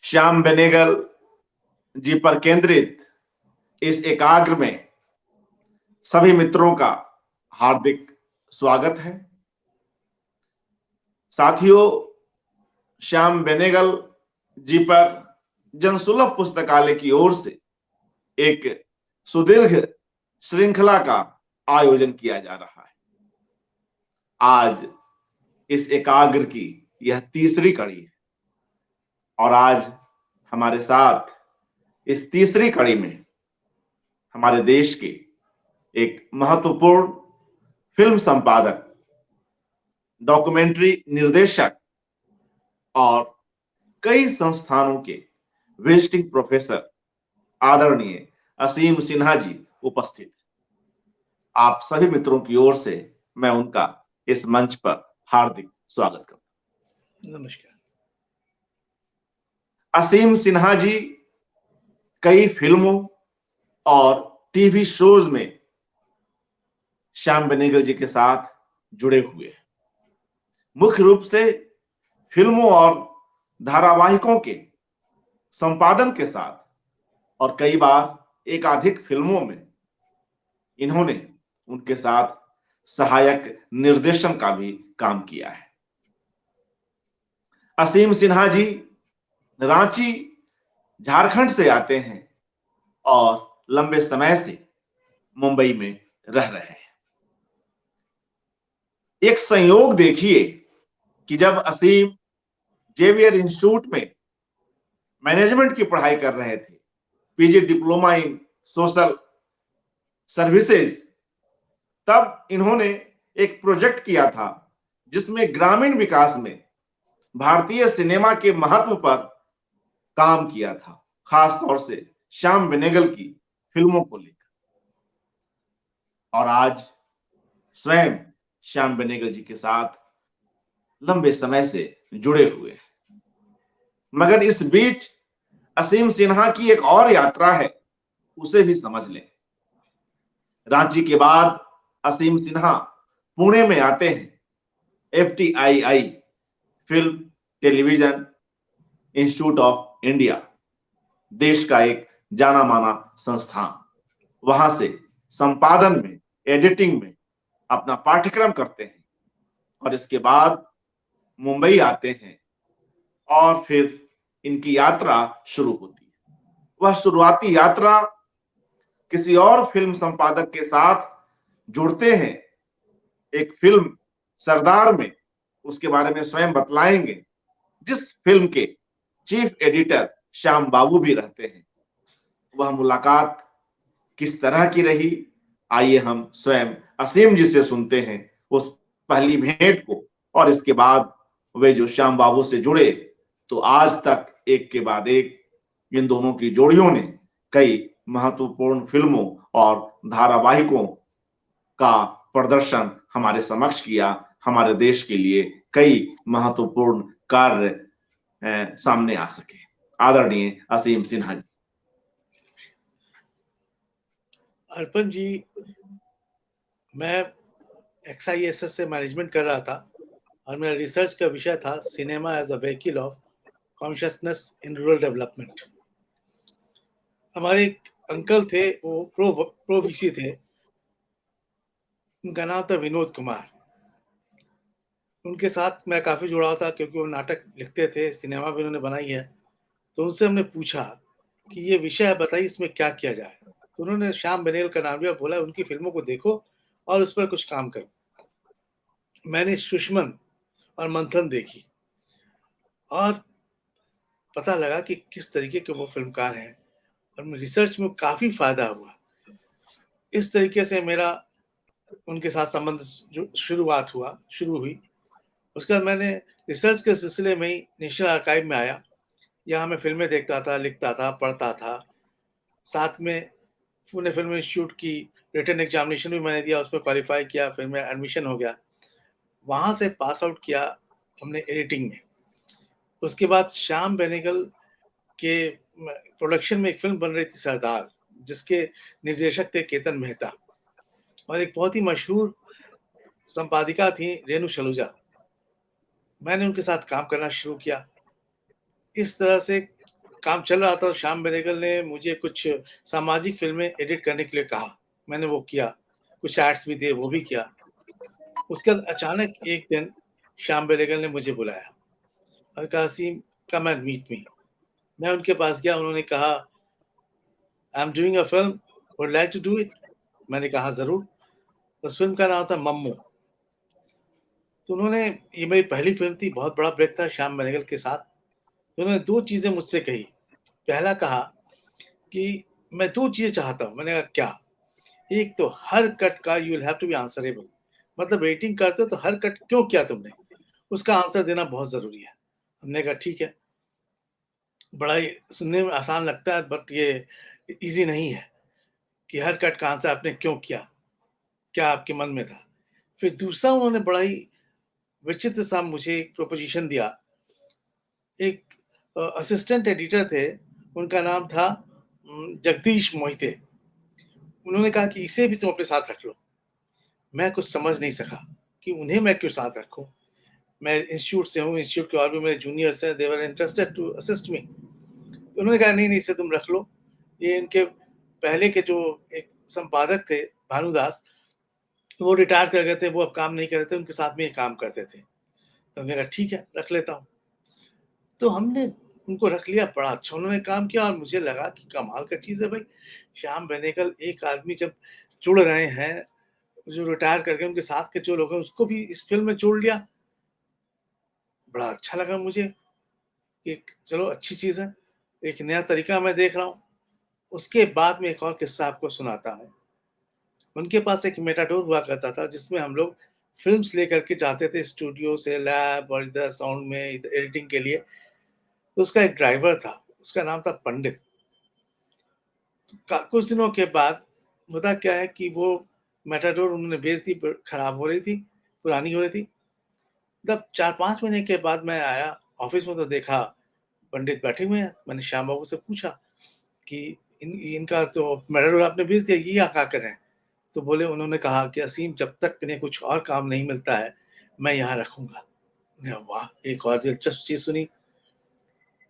श्याम बेनेगल जी पर केंद्रित इस एकाग्र में सभी मित्रों का हार्दिक स्वागत है। साथियों, श्याम बेनेगल जी पर जनसुलभ पुस्तकालय की ओर से एक सुदीर्घ श्रृंखला का आयोजन किया जा रहा है। आज इस एकाग्र की यह तीसरी कड़ी है और आज हमारे साथ इस तीसरी कड़ी में हमारे देश के एक महत्वपूर्ण फिल्म संपादक, डॉक्यूमेंट्री निर्देशक और कई संस्थानों के विजिटिंग प्रोफेसर आदरणीय असीम सिन्हा जी उपस्थित। आप सभी मित्रों की ओर से मैं उनका इस मंच पर हार्दिक स्वागत करता हूं। नमस्कार। असीम सिन्हा जी कई फिल्मों और टीवी शोज में श्याम बेनेगल जी के साथ जुड़े हुए हैं। मुख्य रूप से फिल्मों और धारावाहिकों के संपादन के साथ और कई बार एकाधिक फिल्मों में इन्होंने उनके साथ सहायक निर्देशन का भी काम किया है। असीम सिन्हा जी रांची, झारखंड से आते हैं और लंबे समय से मुंबई में रह रहे हैं। एक संयोग देखिए कि जब असीम जेवियर इंस्टीट्यूट में मैनेजमेंट की पढ़ाई कर रहे थे, PG diploma in social services, तब इन्होंने एक प्रोजेक्ट किया था जिसमें ग्रामीण विकास में भारतीय सिनेमा के महत्व पर काम किया था, खास तौर से श्याम बेनेगल की फिल्मों को लेकर। और आज स्वयं श्याम बेनेगल जी के साथ लंबे समय से जुड़े हुए हैं। मगर इस बीच असीम सिन्हा की एक और यात्रा है, उसे भी समझ लें। रांची के बाद असीम सिन्हा पुणे में आते हैं। FTII, film television institute of India, देश का एक जाना माना संस्थान। वहां से संपादन में, एडिटिंग में अपना पाठ्यक्रम करते हैं और इसके बाद मुंबई आते हैं और फिर इनकी यात्रा शुरू होती है। वह शुरुआती यात्रा किसी और फिल्म संपादक के साथ जुड़ते हैं। एक फिल्म सरदार में, उसके बारे में स्वयं बतलाएंगे, जिस फिल्म के चीफ एडिटर श्याम बाबू भी रहते हैं। वह मुलाकात किस तरह की रही, आइए हम स्वयं असीम जी से सुनते हैं उस पहली भेंट को। और इसके बाद वे जो श्याम बाबू से जुड़े, तो आज तक एक के बाद एक इन दोनों की जोड़ियों ने कई महत्वपूर्ण फिल्मों और धारावाहिकों का प्रदर्शन हमारे समक्ष किया। हमारे देश के लिए कई महत्वपूर्ण कार्य सामने आ सके। आदरणीय असीम सिन्हा जी। अर्पण जी, मैं XISS से मैनेजमेंट कर रहा था और मेरा रिसर्च का विषय था cinema as a vehicle of consciousness in rural development. हमारे एक अंकल थे, वो प्रो VC थे। उनका नाम था विनोद कुमार। उनके साथ मैं काफ़ी जुड़ा था क्योंकि वो नाटक लिखते थे, सिनेमा भी उन्होंने बनाई है। तो उनसे हमने पूछा कि ये विषय बताइए, इसमें क्या किया जाए। तो उन्होंने श्याम बेनेगल का नाम लिया, बोला उनकी फिल्मों को देखो और उस पर कुछ काम करो। मैंने सुषमन और मंथन देखी और पता लगा कि किस तरीके के वो फिल्मकार हैं और रिसर्च में काफ़ी फायदा हुआ। इस तरीके से मेरा उनके साथ संबंध जो शुरू हुई। उसके बाद मैंने रिसर्च के सिलसिले में ही नेशनल आर्काइव में आया। यहाँ मैं फिल्में देखता था, लिखता था, पढ़ता था। साथ में पुणे फिल्म इंस्टीट्यूट की रिटन एग्जामिनेशन भी मैंने दिया, उस पर क्वालिफाई किया, फिर मैं एडमिशन हो गया। वहाँ से पास आउट किया हमने एडिटिंग में। उसके बाद श्याम बेनेगल के प्रोडक्शन में एक फिल्म बन रही थी सरदार, जिसके निर्देशक थे केतन मेहता और एक बहुत ही मशहूर संपादिका थी रेणु सलूजा। मैंने उनके साथ काम करना शुरू किया। इस तरह से काम चल रहा था तो श्याम बेनेगल ने मुझे कुछ सामाजिक फ़िल्में एडिट करने के लिए कहा। मैंने वो किया, कुछ एड्स भी दिए, वो भी किया। उसके बाद अचानक एक दिन श्याम बेनेगल ने मुझे बुलाया और कहा, "असीम, कम एंड मीट मी।" मैं उनके पास गया, उन्होंने कहा, "I am doing a film, would like to do it?" मैंने कहा, "ज़रूर।" उस फ़िल्म का नाम था मम्मू। तो उन्होंने ये मेरी पहली फ़िल्म थी, बहुत बड़ा ब्रेक था श्याम बेनेगल के साथ। तो उन्होंने 2 चीज़ें मुझसे कही। पहला कहा कि मैं 2 चीज़ें चाहता हूँ। मैंने कहा, "क्या?" एक तो हर कट का you will have to be answerable. मतलब एडिटिंग करते हो तो हर कट क्यों किया तुमने? उसका आंसर देना बहुत ज़रूरी है। हमने कहा ठीक है। बड़ा ही सुनने में आसान लगता है बट ये ईज़ी नहीं है कि हर कट का आंसर आपने क्यों किया? क्या आपके मन में था? फिर दूसरा उन्होंने बड़ा ही विचित्र सा मुझे एक प्रोपोज़िशन दिया। एक असिस्टेंट एडिटर थे, उनका नाम था जगदीश मोहिते। उन्होंने कहा कि इसे भी तुम अपने साथ रख लो। मैं कुछ समझ नहीं सका कि उन्हें मैं क्यों साथ रखूँ? मैं इंस्टीट्यूट से हूँ, इंस्टीट्यूट के और भी मेरे जूनियर्स हैं, they were interested to assist me. तो उन्होंने कहा नहीं, नहीं इसे तुम रख लो। ये इनके पहले के जो एक संपादक थे, भानुदास, वो रिटायर कर गए थे, वो अब काम नहीं कर रहे थे, उनके साथ में ये काम करते थे। तो हमने कहा ठीक है, रख लेता हूँ। तो हमने उनको रख लिया, बड़ा अच्छा उन्होंने काम किया और मुझे लगा कि कमाल का चीज़ है भाई, श्याम बेनेगल एक आदमी जब जुड़ रहे हैं, जो रिटायर कर गए, उनके साथ के जो लोग हैं, उसको भी इस फ़िल्म में जोड़ लिया। बड़ा अच्छा लगा मुझे कि चलो अच्छी चीज़ है, एक नया तरीका मैं देख रहा हूँ। उसके बाद में एक और किस्सा आपको सुनाता हूँ। उनके पास एक मेटाडोर हुआ करता था जिसमें हम लोग फ़िल्म्स लेकर के जाते थे स्टूडियो से लैब और इधर साउंड में इधर एडिटिंग के लिए। तो उसका एक ड्राइवर था, उसका नाम था पंडित। कुछ दिनों के बाद होता क्या है कि वो मेटाडोर उन्होंने बेच दी, खराब हो रही थी, पुरानी हो रही थी। तब 4-5 महीने के बाद मैं आया ऑफ़िस में तो देखा पंडित बैठे हुए हैं। मैंने श्याम बाबू से पूछा कि इनका तो मेटाडोर आपने बेच दिया, ये यहाँ क्या कर रहे हैं? तो बोले, उन्होंने कहा कि असीम, जब तक इन्हें कुछ और काम नहीं मिलता है, मैं यहाँ रखूँगा। मैंने कहा वाह! एक और दिलचस्प चीज़ सुनी।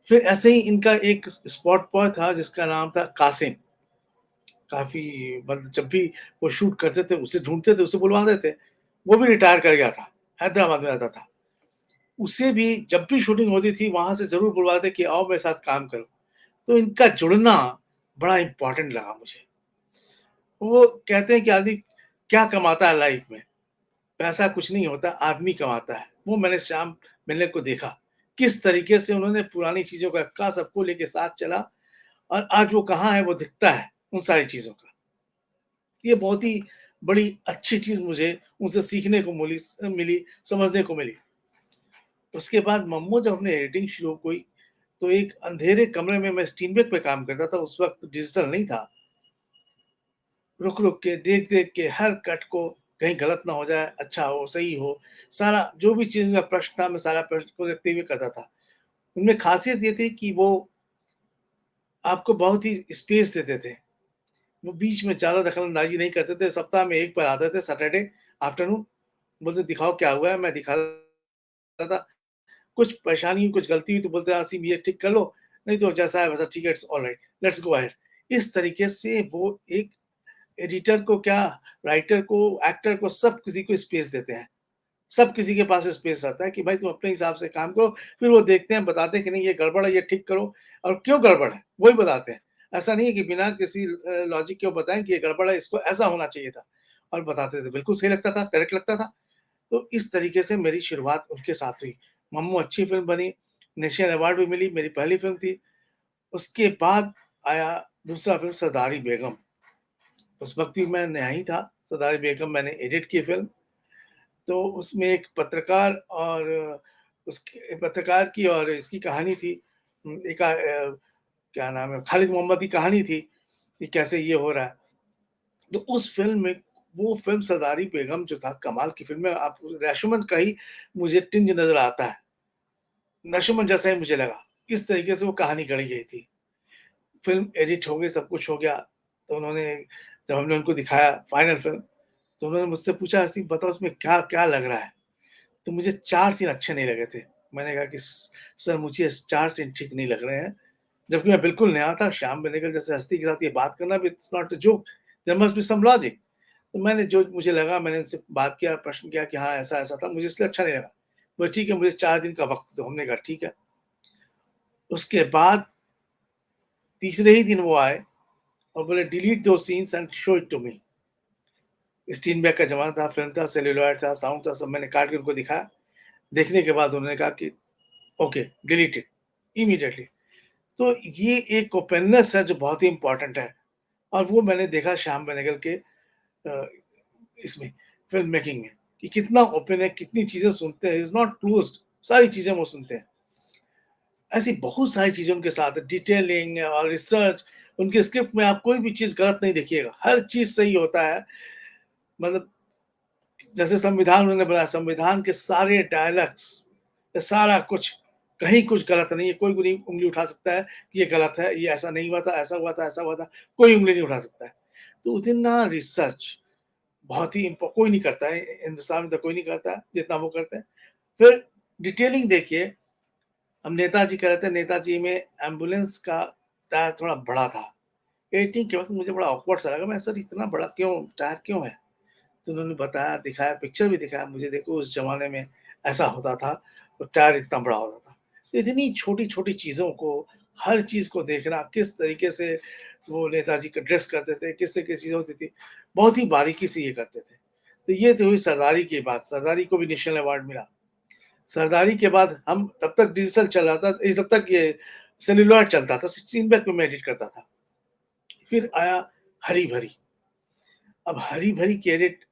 फिर ऐसे ही इनका एक स्पॉट बॉय था जिसका नाम था कासिम। काफ़ी मतलब जब भी वो शूट करते थे, उसे ढूँढते थे, उसे बुलवा देते। वो भी रिटायर कर गया था, हैदराबाद में रहता था। उसे भी जब भी शूटिंग होती थी, वहाँ से ज़रूर बुलवाते कि आओ मेरे साथ काम करो। तो इनका जुड़ना बड़ा इम्पोर्टेंट लगा मुझे। वो कहते हैं कि आदमी क्या कमाता है लाइफ़ में? पैसा कुछ नहीं होता, आदमी कमाता है। वो मैंने श्याम बेनेगल को देखा, किस तरीके से उन्होंने पुरानी चीज़ों का इक्का सबको लेके साथ चला और आज वो कहाँ है, वो दिखता है उन सारी चीज़ों का। ये बहुत ही बड़ी अच्छी चीज़ मुझे उनसे सीखने को मिली, समझने को मिली। उसके बाद मम्मू जब हमने एडिटिंग शुरू की, तो एक अंधेरे कमरे में मैं स्टीनबेक पे काम करता था, उस वक़्त डिजिटल नहीं था। रुक-रुक के, देख-देख के हर कट को कहीं गलत ना हो जाए, अच्छा हो, सही हो, सारा जो भी चीज़ का प्रश्न था, मैं सारा प्रश्न को देखते हुए करता था। उनमें ख़ासियत ये थी कि वो आपको बहुत ही स्पेस देते थे। वो बीच में ज़्यादा दखल-अंदाज़ी नहीं करते थे, सप्ताह में 1 बार आते थे सैटरडे आफ्टरनून, बोलते दिखाओ क्या हुआ है? मैं दिखाता था। कुछ परेशानी हुई, कुछ गलती हुई तो बोलते आसिम ये ठीक कर लो, नहीं तो जैसा है वैसा ठीक है, it's alright, let's go ahead. इस तरीके से वो एक एडिटर को क्या, राइटर को, एक्टर को, सब किसी को स्पेस देते हैं। सब किसी के पास स्पेस रहता है कि भाई तुम अपने हिसाब से काम करो, फिर वो देखते हैं, बताते हैं कि नहीं ये गड़बड़ है, ये ठीक करो और क्यों गड़बड़ है, वही बताते हैं। ऐसा नहीं है कि बिना किसी लॉजिक के वो बताएँ कि ये गड़बड़ है, इसको ऐसा होना चाहिए था और बताते थे। बिल्कुल सही लगता था, करेक्ट लगता था। तो इस तरीके से मेरी शुरुआत उनके साथ हुई। मम्मू अच्छी फ़िल्म बनी, नेशनल अवार्ड भी मिली, मेरी पहली फ़िल्म थी। उसके बाद आया दूसरा फ़िल्म सरदारी बेगम। उस वक़्त भी मैं नया ही था, सरदारी बेगम मैंने एडिट की फ़िल्म। तो उसमें एक पत्रकार और उसके पत्रकार की और इसकी कहानी थी। क्या नाम है, खालिद मोहम्मद की कहानी थी कि कैसे ये हो रहा है। तो उस फ़िल्म में वो फ़िल्म सरदारी बेगम जो था कमाल की फ़िल्म है। आप रशोमन का ही मुझे टिंज नज़र आता है। नशोमन जैसा ही मुझे लगा। इस तरीके से वो कहानी गढ़ी गई थी। फ़िल्म एडिट हो गई, सब कुछ हो गया। तो उन्होंने जब हमने उनको दिखाया फाइनल फ़िल्म, तो उन्होंने मुझसे पूछा, "असीम बताओ इसमें क्या क्या लग रहा है?" तो मुझे 4 सीन अच्छे नहीं लगे थे। मैंने कहा कि सर मुझे 4 सीन ठीक नहीं लग रहे हैं। जबकि मैं बिल्कुल नया था। श्याम बेनेगल जैसे हस्ती के साथ ये बात करना भी, it's not a joke, there must be some logic. तो मैंने जो मुझे लगा, मैंने उनसे बात किया, प्रश्न किया कि हाँ, ऐसा-ऐसा था। मुझे इसलिए अच्छा नहीं लगा। बोले ठीक है, मुझे 4 दिन का वक़्त दो। हमने कहा ठीक है। उसके बाद तीसरे ही दिन वो आए और बोले delete those scenes and show it to me. Steinbeck का ज़माना था, फ़िल्म था, सेल्युलॉइड था, साउंड था, सब मैंने काट के उनको दिखाया। देखने के बाद उन्होंने कहा कि ओके, डिलीट इट इमीडिएटली। तो ये एक ओपननेस है जो बहुत ही इम्पोर्टेंट है, और वो मैंने देखा श्याम बेनेगल के इसमें फ़िल्म मेकिंग में, कि कितना ओपन है, कितनी चीज़ें सुनते हैं, इज़ नॉट क्लोज़्ड, सारी चीज़ें वो सुनते हैं। ऐसी बहुत सारी चीज़ें उनके साथ है, डिटेलिंग और रिसर्च। उनके स्क्रिप्ट में आप कोई भी चीज़ गलत नहीं देखिएगा, हर चीज़ सही होता है। मतलब जैसे संविधान उन्होंने बनाया, संविधान के सारे डायलॉग्स, ये सारा कुछ, कहीं कुछ गलत नहीं है। कोई भी नहीं उँगली उठा सकता है कि ये गलत है, ये ऐसा नहीं हुआ था, ऐसा हुआ था, ऐसा हुआ था, कोई उँगली नहीं उठा सकता है। तो उतना रिसर्च बहुत ही कोई नहीं करता है, हिंदुस्तान में तो कोई नहीं करता है जितना वो करते हैं। फिर डिटेलिंग देखिए, हम नेताजी कह रहे थे, नेताजी में एम्बुलेंस का टायर थोड़ा बड़ा था। एडिटिंग के वक़्त मुझे बड़ा ऑकवर्ड सा लगा, मैं सर इतना बड़ा क्यों, टायर क्यों है? तो उन्होंने बताया, दिखाया, पिक्चर भी दिखाया मुझे, देखो उस ज़माने में ऐसा होता था, तो टायर इतना बड़ा होता था। तो इतनी छोटी-छोटी चीज़ों को, हर चीज़ को देखना, किस तरीके से वो नेताजी का ड्रेस करते थे, किस तरह की चीज़ें होती थी, बहुत ही बारीकी से ये करते थे। तो ये तो हुई सरदारी की बात, सरदारी को भी नेशनल अवार्ड मिला। सरदारी के बाद हम तब तक डिजिटल चल रहा था, तब तक ये सेल्युलॉइड चलता था, 16 बैक में मैं एडिट करता था। फिर आया हरी भरी। अब हरी भरी के एडिट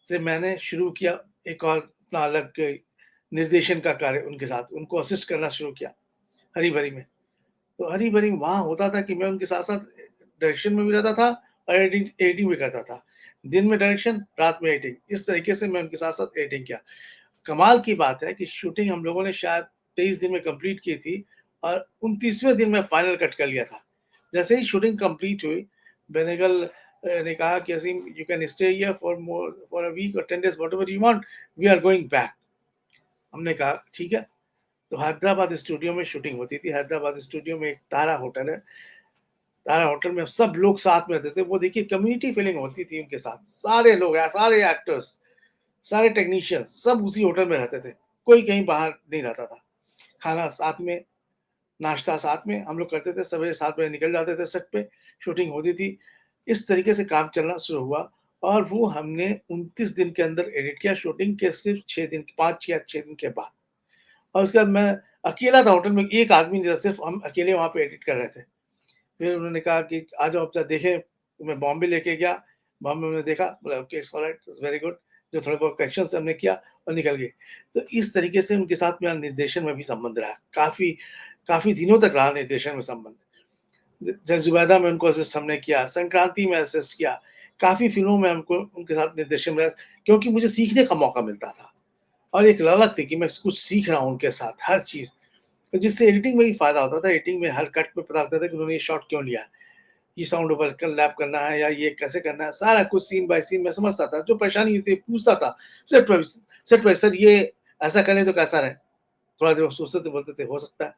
से मैंने शुरू किया एक और अपना अलग निर्देशन का कार्य उनके साथ, उनको असिस्ट करना शुरू किया, हरी भरी में। तो हरी भरी वहाँ होता था कि मैं उनके साथ-साथ डायरेक्शन में भी रहता था और एडिटिंग एडिटिंग भी करता था। दिन में डायरेक्शन, रात में एडिटिंग, इस तरीके से मैं उनके साथ-साथ एडिटिंग किया। कमाल की बात है कि शूटिंग हम लोगों ने शायद 23 दिन में कंप्लीट की थी और 29वें दिन में फाइनल कट कर लिया था। जैसे ही शूटिंग कंप्लीट हुई, बेनेगल ने कहा कि Azeem, you can stay here for a week और 10 days, whatever you want, we are going back. हमने कहा ठीक है। तो हैदराबाद स्टूडियो में शूटिंग होती थी। हैदराबाद स्टूडियो में एक तारा होटल है। तारा होटल में सब लोग साथ में रहते थे। वो देखिए कम्युनिटी फीलिंग होती थी उनके साथ। सारे लोग, सारे एक्टर्स, सारे टेक्नीशियंस सब उसी होटल में रहते थे। कोई कहीं बाहर नहीं रहता था। खाना साथ में, नाश्ता साथ में हम लोग करते थे। सवेरे 7 बजे निकल जाते थे सेट पे, शूटिंग होती थी। इस तरीके से काम चलना शुरू हुआ और वो हमने 29 दिन के अंदर एडिट किया, शूटिंग के सिर्फ 6 दिन, 5 या 6 दिन के बाद। और उसके बाद मैं अकेला था होटल में, एक आदमी नहीं था, सिर्फ हम अकेले वहाँ पे एडिट कर रहे थे। फिर उन्होंने कहा कि आ जाओ, अब ज़रा देखें। तो मैं बॉम्बे लेके गया। बॉम्बे में उन्होंने देखा, बोला okay, it's alright, it's very good. जो थोड़े बहुत करेक्शंस हमने किया और निकल गए। तो इस तरीके से उनके साथ मेरा निर्देशन में भी संबंध रहा। काफ़ी काफ़ी दिनों तक रहा निर्देशन में संबंध। ज़ुबैदा में उनको असिस्ट हमने किया, संक्रांति में असिस्ट किया। काफ़ी फ़िल्मों में हमको उनके साथ निर्देशन में, क्योंकि मुझे सीखने का मौका मिलता था और एक ललक थी कि मैं कुछ सीख रहा हूँ उनके साथ, हर चीज़। तो जिससे एडिटिंग में भी फ़ायदा होता था। एडिटिंग में हर कट में पता लगता था कि उन्होंने ये शॉट क्यों लिया है, ये साउंड ओवर क लैप करना है या ये कैसे करना है, सारा कुछ सीन बाय सीन मैं समझता था। जो परेशानी थी पूछता था सेट वाइज़, सर ये ऐसा करें तो कैसा रहे? थोड़ा देर वो सोचते थे, बोलते थे हो सकता है,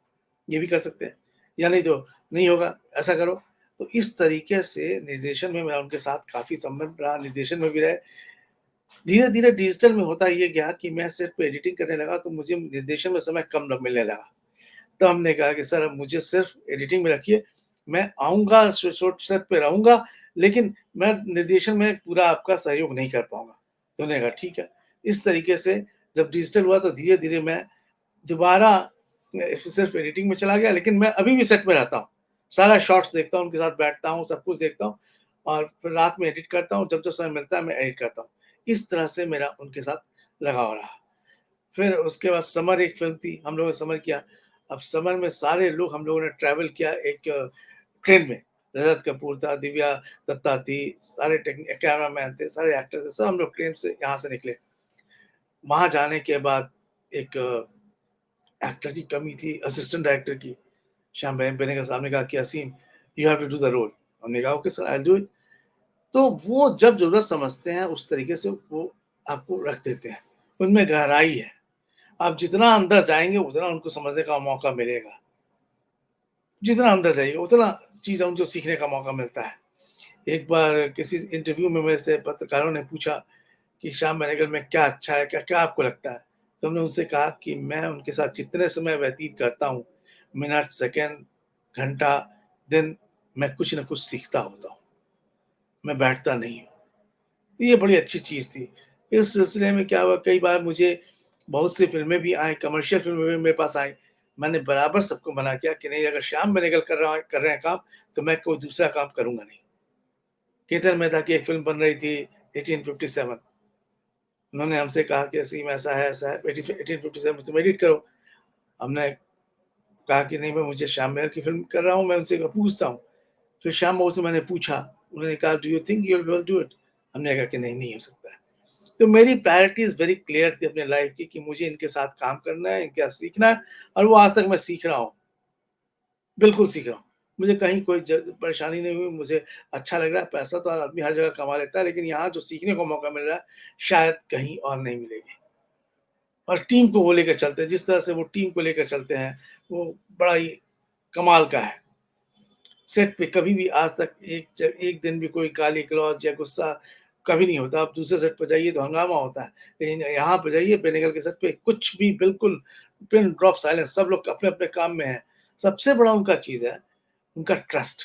ये भी कर सकते हैं, या नहीं तो नहीं होगा, ऐसा करो। तो इस तरीके से निर्देशन में मेरा उनके साथ काफ़ी संबंध रहा, निर्देशन में भी रहे। धीरे-धीरे डिजिटल में होता ये गया कि मैं सेट पे एडिटिंग करने लगा तो मुझे निर्देशन में समय कम न मिलने लगा। तो हमने कहा कि सर अब मुझे सिर्फ़ एडिटिंग में रखिए, मैं आऊँगा, शूट सेट पे रहूँगा, लेकिन मैं निर्देशन में पूरा आपका सहयोग नहीं कर पाऊँगा। तो उन्होंने कहा ठीक है। इस तरीके से जब डिजिटल हुआ तो धीरे-धीरे मैं दोबारा सिर्फ़ एडिटिंग में चला गया, लेकिन मैं अभी भी सेट में रहता हूँ। सारा शॉट्स देखता हूँ, उनके साथ बैठता हूँ, सब कुछ देखता हूँ और फिर रात में एडिट करता हूँ, जब-जब समय मिलता है मैं एडिट करता हूँ। इस तरह से मेरा उनके साथ लगाव रहा। फिर उसके बाद समर एक फ़िल्म थी, हम लोगों ने समर किया। अब समर में सारे लोग, हम लोगों ने ट्रैवल किया एक ट्रेन में। रजत कपूर था, दिव्या दत्ता थी, सारे कैमरामैन थे, सारे एक्टर थे, सब हम लोग ट्रेन से यहाँ से निकले। वहाँ जाने के बाद एक एक्टर की कमी थी, असिस्टेंट डायरेक्टर की। श्याम बेनेगल साहब ने कहा कि Aseem, you have to do the role. हमने कहा okay sir, I will do it. तो वो जब ज़रूरत समझते हैं उस तरीके से वो आपको रख देते हैं। उनमें गहराई है। आप जितना अंदर जाएँगे उतना उनको समझने का मौका मिलेगा। जितना अंदर जाइएगा उतना चीज़ उनको सीखने का मौका मिलता है। एक बार किसी इंटरव्यू में मेरे से पत्रकारों ने पूछा कि श्याम बेनेगल में क्या अच्छा है, क्या-क्या आपको लगता है? तो हमने उनसे कहा कि मैं उनके साथ जितने समय व्यतीत करता हूँ, मिनट, सेकंड, घंटा, दिन, मैं कुछ न कुछ सीखता होता हूँ, मैं बैठता नहीं हूँ। ये बड़ी अच्छी चीज़ थी। इस सिलसिले में क्या हुआ, कई बार मुझे बहुत सी फ़िल्में भी आई, कमर्शियल फ़िल्में भी मेरे पास आई। मैंने बराबर सबको मना किया कि नहीं, अगर श्याम बेनेगल कर रहे हैं काम, तो मैं कोई दूसरा काम करूँगा नहीं। केतन मेहता की एक फ़िल्म बन रही थी 1857। उन्होंने हमसे कहा कि असीम ऐसा है, 1857 तुम एडिट करो। हमने कहा कि नहीं, मैं मुझे श्याम बेनेगल की फ़िल्म कर रहा हूँ, मैं उनसे पूछता हूँ। फिर श्याम बाबू से मैंने पूछा, उन्होंने कहा, do you think you will be able to do it? हमने कहा कि नहीं, नहीं हो सकता है। तो मेरी प्रायोरिटीज़ वेरी क्लियर थी अपने लाइफ़ की कि मुझे इनके साथ काम करना है, इनके साथ सीखना है, और वो आज तक मैं सीख रहा हूँ, बिल्कुल सीख रहा हूँ। मुझे कहीं कोई परेशानी नहीं हुई, मुझे अच्छा लग रहा है। पैसा तो आदमी हर जगह कमा लेता है, लेकिन यहाँ जो सीखने को मौका मिल रहा है, शायद कहीं और नहीं मिलेगी। और टीम को वो लेकर चलते हैं, जिस तरह से वो टीम को लेकर चलते हैं, वो बड़ा ही कमाल का है। सेट पे कभी भी आज तक एक दिन भी कोई गाली गलौज या गुस्सा कभी नहीं होता। आप दूसरे सेट पे जाइए तो हंगामा होता है, लेकिन यहाँ पे जाइए बेनेगल के सेट पे, कुछ भी, बिल्कुल पिन ड्रॉप साइलेंस, सब लोग अपने-अपने काम में हैं। सबसे बड़ा उनका चीज़ है, उनका ट्रस्ट।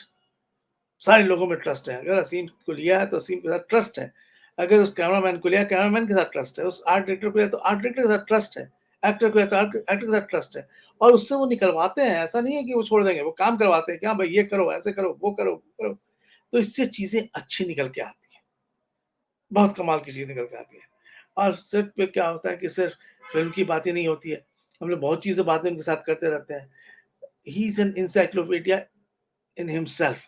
सारे लोगों में ट्रस्ट है। अगर असीम को लिया है तो असीम के साथ ट्रस्ट है। अगर उस कैमरामैन को लिया, कैमरामैन के साथ ट्रस्ट है। उस आर्ट डायरेक्टर को लिया तो आर्ट डायरेक्टर के साथ ट्रस्ट है। एक्टर को लिया तो एक्टर के साथ ट्रस्ट है। और उससे वो निकलवाते हैं, ऐसा नहीं है कि वो छोड़ देंगे, वो काम करवाते हैं कि हाँ भाई ये करो, ऐसे करो, वो करो, वो करो। तो इससे चीज़ें अच्छी निकल के आती हैं। बहुत कमाल की चीज़ निकल के आती है। और सेट पे क्या होता है कि सिर्फ़ फ़िल्म की बातें नहीं होती है। हम लोग बहुत चीज़ें बातें उनके साथ करते रहते हैं। He is an encyclopedia in himself.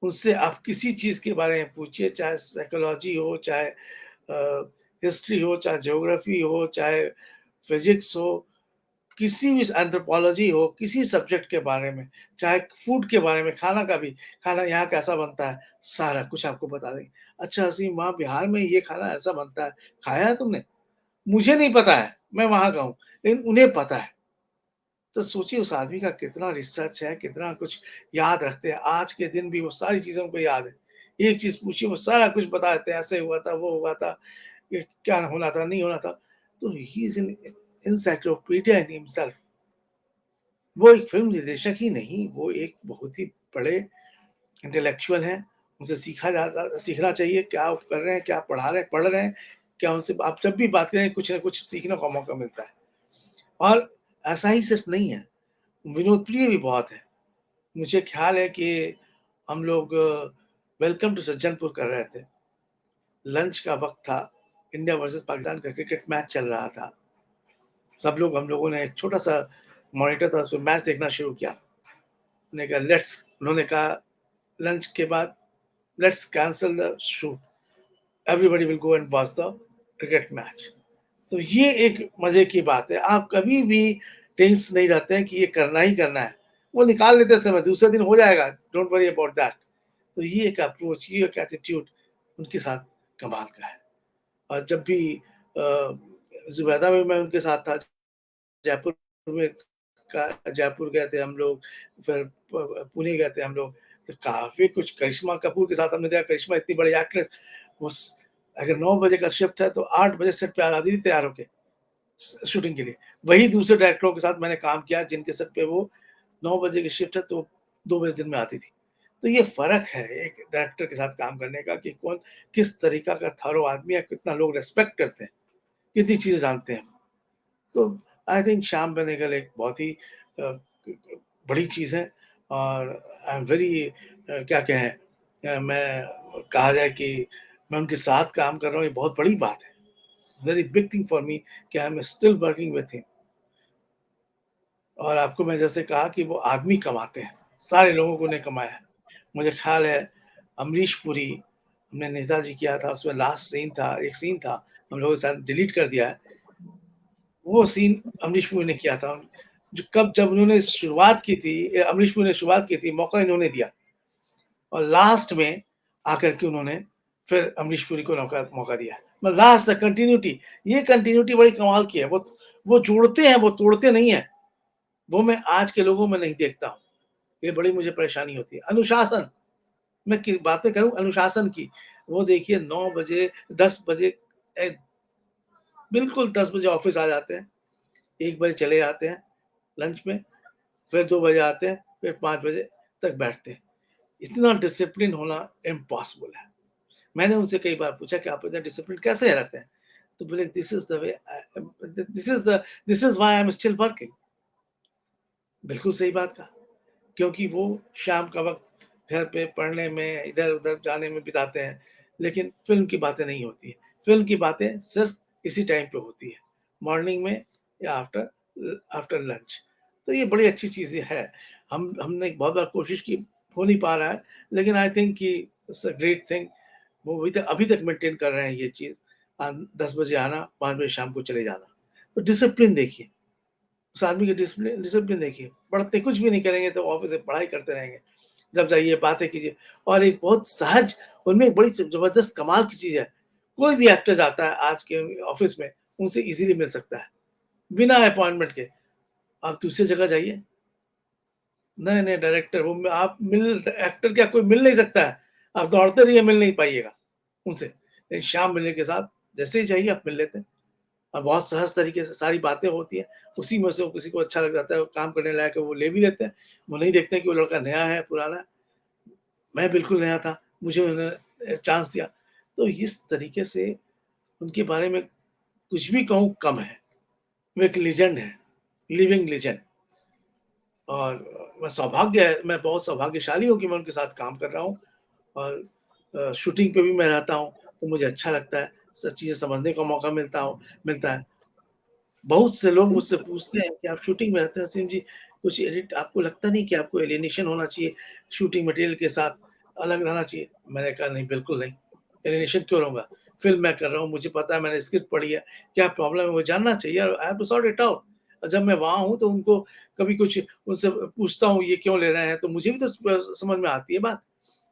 उससे आप किसी चीज़ के बारे में पूछिए, चाहे साइकोलॉजी हो, चाहे हिस्ट्री हो, चाहे ज्योग्राफी हो, चाहे फिज़िक्स हो, किसी भी एंथ्रोपोलॉजी हो, किसी सब्जेक्ट के बारे में, चाहे फूड के बारे में, खाना का भी, खाना यहाँ कैसा बनता है, सारा कुछ आपको बता देंगे। अच्छा असीम, वहाँ बिहार में ये खाना ऐसा बनता है, खाया है तुमने? मुझे नहीं पता है, मैं वहाँ का हूँ, लेकिन उन्हें पता है। तो सोचिए उस आदमी का कितना रिसर्च है, कितना कुछ याद रखते हैं। आज के दिन भी वो सारी चीज़ें उनको याद है। एक चीज़ पूछिए, वो सारा कुछ बता देते हैं, ऐसे हुआ था, वो हुआ था, ये क्या होना था, नहीं होना था। तो he is an encyclopedia in himself. वो एक फ़िल्म निर्देशक ही नहीं, वो एक बहुत ही बड़े इंटेलेक्चुअल हैं। उनसे सीखना चाहिए, क्या वो कर रहे हैं, क्या पढ़ रहे हैं, क्या उनसे आप जब भी बात करें, कुछ न कुछ सीखने का मौका मिलता है। और ऐसा ही सिर्फ़ नहीं है, विनोद प्रिय भी बहुत हैं। मुझे ख़्याल है कि हम लोग वेलकम टू सज्जनपुर कर रहे थे। लंच का वक़्त था, इंडिया वर्सेस पाकिस्तान का क्रिकेट मैच चल रहा था। सब लोग, हम लोगों ने एक छोटा-सा मॉनिटर था, उसमें मैच देखना शुरू किया। उन्होंने कहा लंच के बाद, let's cancel the shoot, everybody will go and watch the cricket match. तो ये एक मज़े की बात है। आप कभी भी टेंस नहीं रहते हैं कि ये करना ही करना है। वो निकाल लेते हैं समय, दूसरे दिन हो जाएगा, डोंट वरी अबाउट दैट। तो ये एक अप्रोच, ये एक एटीट्यूड उनके साथ कमाल का है। और जब भी ज़ुबैदा में मैं उनके साथ था, जयपुर में जयपुर गए थे हम लोग, फिर पुणे गए थे हम लोग, तो काफ़ी कुछ, करिश्मा कपूर के साथ हमने देखा। करिश्मा इतनी बड़ी एक्ट्रेस, वो अगर 9 बजे का शिफ्ट है तो 8 बजे सेट पे आ जाती थी तैयार होके शूटिंग के लिए। वही दूसरे डायरेक्टरों के साथ मैंने काम किया जिनके सेट पे वो 9 बजे की शिफ्ट है तो 2 बजे दिन में आती थी। तो ये फ़र्क है एक डायरेक्टर के साथ काम करने का कि कौन किस तरीक़ा का थॉरो आदमी है, कितना लोग रिस्पेक्ट करते हैं, कितनी चीज़ें जानते हैं। तो आई थिंक श्याम बेनेगल एक बहुत ही अ, बड़ी चीज़ है। और आई एम वेरी क्या कहें, मैं कहा जाए कि मैं उनके साथ काम कर रहा हूँ, ये बहुत बड़ी बात है। Very big thing for me कि I am still working with him. और आपको मैं जैसे कहा कि वो आदमी कमाते हैं, सारे लोगों को उन्हें कमाया है। मुझे ख़्याल है अमरीश पुरी, हमने नेताजी किया था, उसमें लास्ट सीन था, एक सीन था, हम लोगों ने शायद डिलीट कर दिया है। वो सीन अमरीश पुरी ने किया था। जब उन्होंने शुरुआत की थी, अमरीश पुरी ने शुरुआत की थी, मौका इन्होंने दिया और लास्ट में आकर के उन्होंने फिर अमरीश पुरी को मौका दिया। मतलब लास्ट तक कंटिन्यूटी, ये कंटिन्यूटी बड़ी कमाल की है। वो जोड़ते हैं, वो तोड़ते नहीं हैं। वो मैं आज के लोगों में नहीं देखता हूँ। ये बड़ी मुझे परेशानी होती है। अनुशासन, मैं की बातें करूँ अनुशासन की, वो देखिए 9 बजे, 10 बजे बिल्कुल 10 बजे ऑफ़िस आ जाते हैं, 1 बजे चले जाते हैं लंच में, फिर 2 बजे आते हैं, फिर 5 बजे तक बैठते हैं। इतना डिसिप्लिन होना इम्पॉसिबल है। मैंने उनसे कई बार पूछा कि आप इतना डिसिप्लिन कैसे रहते हैं? तो बोले this is the way this is why I am still working. बिल्कुल सही बात कहा, क्योंकि वो शाम का वक़्त घर पे पढ़ने में, इधर-उधर जाने में बिताते हैं, लेकिन फ़िल्म की बातें नहीं होती हैं। फ़िल्म की बातें सिर्फ़ इसी टाइम पे होती है, मॉर्निंग में या आफ्टर लंच। तो ये बड़ी अच्छी चीज़ें है। हमने बहुत बार कोशिश की, हो नहीं पा रहा है, लेकिन आई थिंक कि इट्स अ ग्रेट थिंग। वो अभी तक मेंटेन कर रहे हैं ये चीज़। 10 बजे आना, 5 बजे शाम को चले जाना। तो डिसिप्लिन देखिए, उस आदमी की डिसिप्लिन डिसिप्लिन देखिए, पढ़ते कुछ भी नहीं करेंगे तो ऑफ़िस में पढ़ाई करते रहेंगे। जब जाइए बातें कीजिए और एक बहुत सहज, उनमें एक बड़ी स ज़बरदस्त कमाल की चीज़ है, कोई भी एक्टर जाता है आज के ऑफ़िस में, उनसे ईज़िली मिल सकता है, बिना अपॉइंटमेंट के। आप दूसरी जगह जाइए, नए-नए डायरेक्टर वो आप मिल एक्टर क्या कोई मिल नहीं सकता है, आप दौड़ते रहिए मिल नहीं पाइएगा उनसे। लेकिन श्याम बेनेगल के साथ जैसे ही जाइए आप मिल लेते हैं। और बहुत सहज तरीके से सारी बातें होती हैं, उसी में से वो किसी को अच्छा लग जाता है, वो काम करने लायक है, वो ले भी लेते हैं। वो नहीं देखते हैं कि वो लड़का नया है, पुराना है। मैं बिल्कुल नया था, मुझे उन्होंने चांस दिया। तो इस तरीके से उनके बारे में कुछ भी कहूँ कम है। वो एक लीजेंड है, लिविंग लीजेंड। और मैं बहुत सौभाग्यशाली हूँ कि मैं उनके साथ काम कर रहा हूँ और शूटिंग पे भी मैं रहता हूँ, तो मुझे अच्छा लगता है, सब चीज़ें समझने का मौका मिलता है। बहुत से लोग मुझसे पूछते हैं कि आप शूटिंग में रहते हैं असीम जी, कुछ एडिट आपको लगता नहीं कि आपको एलिनेशन होना चाहिए, शूटिंग मटेरियल के साथ अलग रहना चाहिए? मैंने कहा नहीं, बिल्कुल नहीं, एलिनेशन क्यों रहूँगा? फ़िल्म मैं कर रहा हूँ, मुझे पता है, मैंने स्क्रिप्ट पढ़ी है, क्या प्रॉब्लम है वो जानना चाहिए और I have to sort it out. और जब मैं वहाँ हूँ तो उनको कभी कुछ उनसे पूछता हूँ ये क्यों ले रहे हैं, तो मुझे भी तो समझ में आती है बात।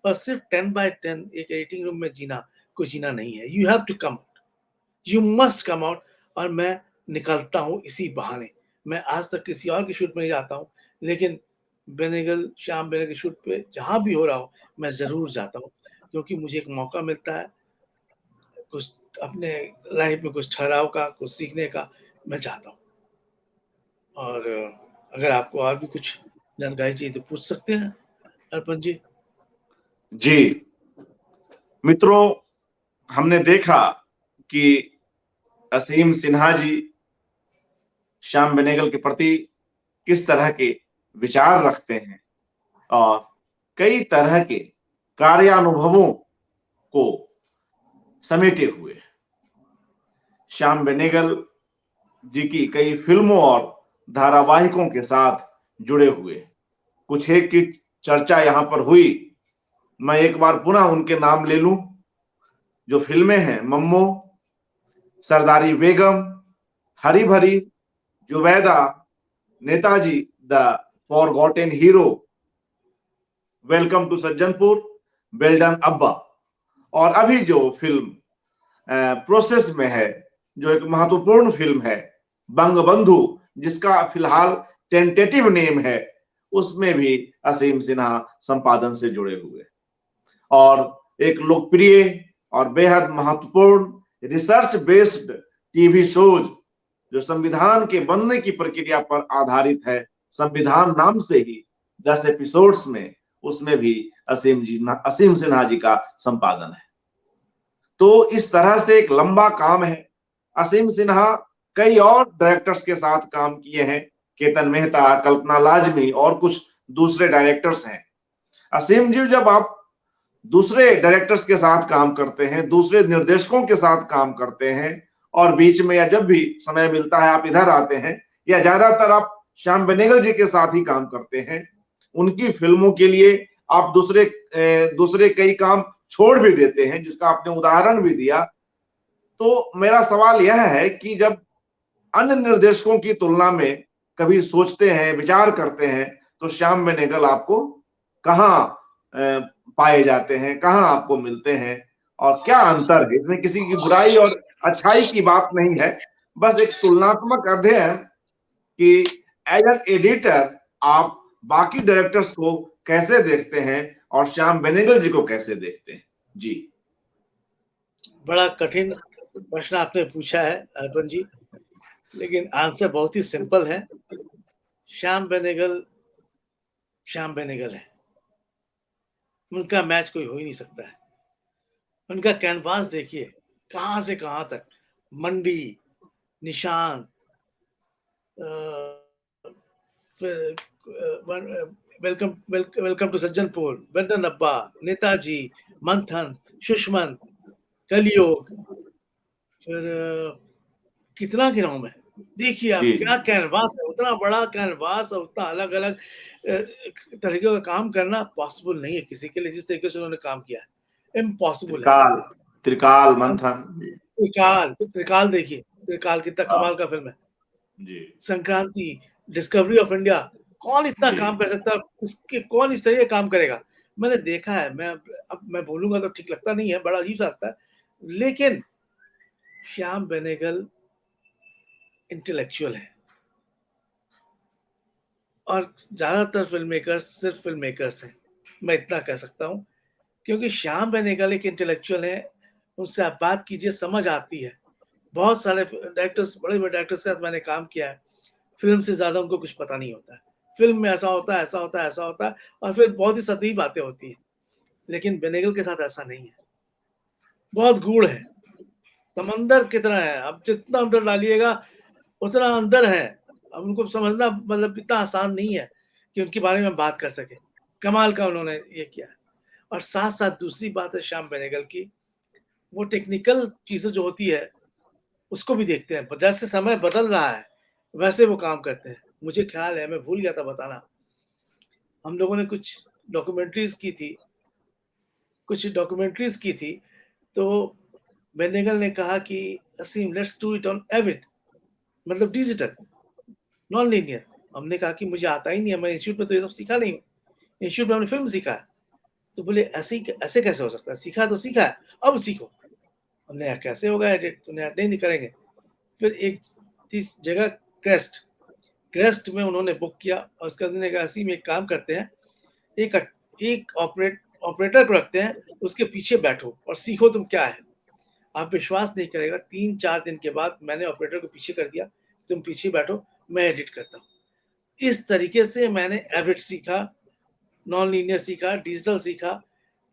और सिर्फ़ 10 बाय 10 एक एडिटिंग रूम में जीना, कोई जीना नहीं है। You have to come out, you must come out. और मैं निकलता हूँ इसी बहाने। मैं आज तक किसी और की शूट में नहीं जाता हूँ, लेकिन श्याम बेनेगल की शूट पे जहाँ भी हो रहा हो, मैं ज़रूर जाता हूँ, क्योंकि मुझे एक मौका मिलता है, कुछ अपने लाइफ़ में कुछ ठहराव का, कुछ सीखने का, मैं चाहता हूँ। और अगर आपको और भी कुछ जानकारी चाहिए तो पूछ सकते हैं अर्पण जी। जी, मित्रों, हमने देखा कि असीम सिन्हा जी श्याम बेनेगल के प्रति किस तरह के विचार रखते हैं और कई तरह के कार्यानुभवों को समेटे हुए। श्याम बेनेगल जी की कई फिल्मों और धारावाहिकों के साथ जुड़े हुए कुछ एक की चर्चा यहां पर हुई। मैं एक बार पुनः उनके नाम ले लूं। जो फिल्में हैं मम्मो, सरदारी Begum, Hari Bhari, Zubeidaa, Netaji the forgotten hero, welcome to Sajjanpur, well done Abba, और अभी जो फिल्म प्रोसेस में है, जो एक महत्वपूर्ण फिल्म है बंगबंधु, जिसका फिलहाल टेंटेटिव नेम है, उसमें भी असीम सिन्हा संपादन से जुड़े हुए। और एक लोकप्रिय और बेहद महत्वपूर्ण रिसर्च बेस्ड टीवी शोज जो संविधान के बनने की प्रक्रिया पर आधारित है, संविधान नाम से ही 10 एपिसोड्स में, उसमें भी असीम सिन्हा जी का संपादन है। तो इस तरह से एक लंबा काम है। असीम सिन्हा कई और डायरेक्टर्स के साथ काम किए हैं, केतन मेहता, कल्पना लाजमी और कुछ दूसरे डायरेक्टर्स हैं। असीम जी, जब आप दूसरे डायरेक्टर्स के साथ काम करते हैं, दूसरे निर्देशकों के साथ काम करते हैं और बीच में या जब भी समय मिलता है आप इधर आते हैं, या ज्यादातर आप श्याम बेनेगल जी के साथ ही काम करते हैं, उनकी फिल्मों के लिए आप दूसरे कई काम छोड़ भी देते हैं, जिसका आपने उदाहरण भी दिया। तो मेरा सवाल यह है कि जब अन्य निर्देशकों की तुलना में कभी सोचते हैं, विचार करते हैं, तो श्याम बेनेगल आपको कहाँ पाए जाते हैं, कहाँ आपको मिलते हैं और क्या अंतर है? इसमें किसी की बुराई और अच्छाई की बात नहीं है, बस एक तुलनात्मक अध्ययन कि एज एन एडिटर आप बाकी डायरेक्टर्स को कैसे देखते हैं और श्याम बेनेगल जी को कैसे देखते हैं? जी। बड़ा कठिन प्रश्न आपने पूछा है अर्पण जी, लेकिन आंसर बहुत ही सिंपल है। श्याम बेनेगल श्याम बेनेगल है। उनका मैच कोई हो ही नहीं सकता है। उनका कैनवास देखिए, कहाँ से कहाँ तक। मंडी, निशांत, फिर वेलकम टू सज्जनपुर, वेंदन अब्बा, नेताजी, मंथन, सुषमन, कलियोग, फिर कितना गिनाऊं मैं। देखिए आप, जी। क्या कैनवास है, उतना बड़ा कैनवास और उतना अलग अलग तरीके का काम करना पॉसिबल नहीं है किसी के लिए, जिस तरीके से उन्होंने काम किया है। इम्पॉसिबल है। त्रिकाल, त्रिकाल मंथन। त्रिकाल, त्रिकाल देखिए, त्रिकाल कितना कमाल का फिल्म है। जी। संक्रांति, डिस्कवरी ऑफ इंडिया, कौन इतना जी। काम कर सकता है, इसके कौन इस तरह काम करेगा। मैंने देखा है, अब मैं बोलूंगा तो ठीक लगता नहीं है, बड़ा अजीब सा लगता है, लेकिन श्याम बेनेगल इंटेलेक्चुअल है और ज्यादातर फिल्म मेकर्स सिर्फ फिल्म मेकर्स हैं, मैं इतना कह सकता हूँ। क्योंकि श्याम बेनेगल एक इंटेलेक्चुअल है, उससे आप बात कीजिए समझ आती है। बहुत सारे डायरेक्टर्स, बड़े बड़े डायरेक्टर्स के साथ मैंने काम किया है, फिल्म से ज्यादा उनको कुछ पता नहीं होता है। फिल्म में ऐसा होता है, ऐसा होता है, ऐसा होता है, और फिर बहुत ही सतही बातें होती हैं। लेकिन बेनेगल के साथ ऐसा नहीं है, बहुत गूढ़ है, समंदर कितना है, अब जितना अंदर डालिएगा उतना अंदर है। अब उनको समझना मतलब इतना आसान नहीं है कि उनके बारे में बात कर सके। कमाल का उन्होंने ये किया। और साथ साथ दूसरी बात है श्याम बेनेगल की, वो टेक्निकल चीजें जो होती है उसको भी देखते हैं। जैसे समय बदल रहा है वैसे वो काम करते हैं। मुझे ख्याल है, मैं भूल गया था बताना, हम लोगों ने कुछ डॉक्यूमेंट्रीज की थी, तो बेनेगल ने कहा कि Aseem let's do it on Avid, मतलब डिजिटल, नॉन लीनियर। हमने कहा कि मुझे आता ही नहीं है, मैं इंस्टीट्यूट में तो ये सब सीखा नहीं हूँ, इंस्टीट्यूट में हमने फिल्म सीखा है। तो बोले ऐसे कैसे हो सकता है, सीखा तो सीखा है, अब सीखो। हमने कहा कैसे होगा एडिट, तुमने नहीं करेंगे। फिर एक तीस जगह क्रेस्ट क्रेस्ट में उन्होंने बुक किया, और उसके बाद उन्होंने कहा असीम एक काम करते हैं, एक एक ऑपरेटर को रखते हैं, उसके पीछे बैठो और सीखो तुम क्या है। आप विश्वास नहीं करेगा, 3-4 दिन के बाद मैंने ऑपरेटर को पीछे कर दिया, तुम पीछे बैठो, मैं एडिट करता हूँ। इस तरीके से मैंने एविड सीखा, नॉन लीनियर सीखा, डिजिटल सीखा।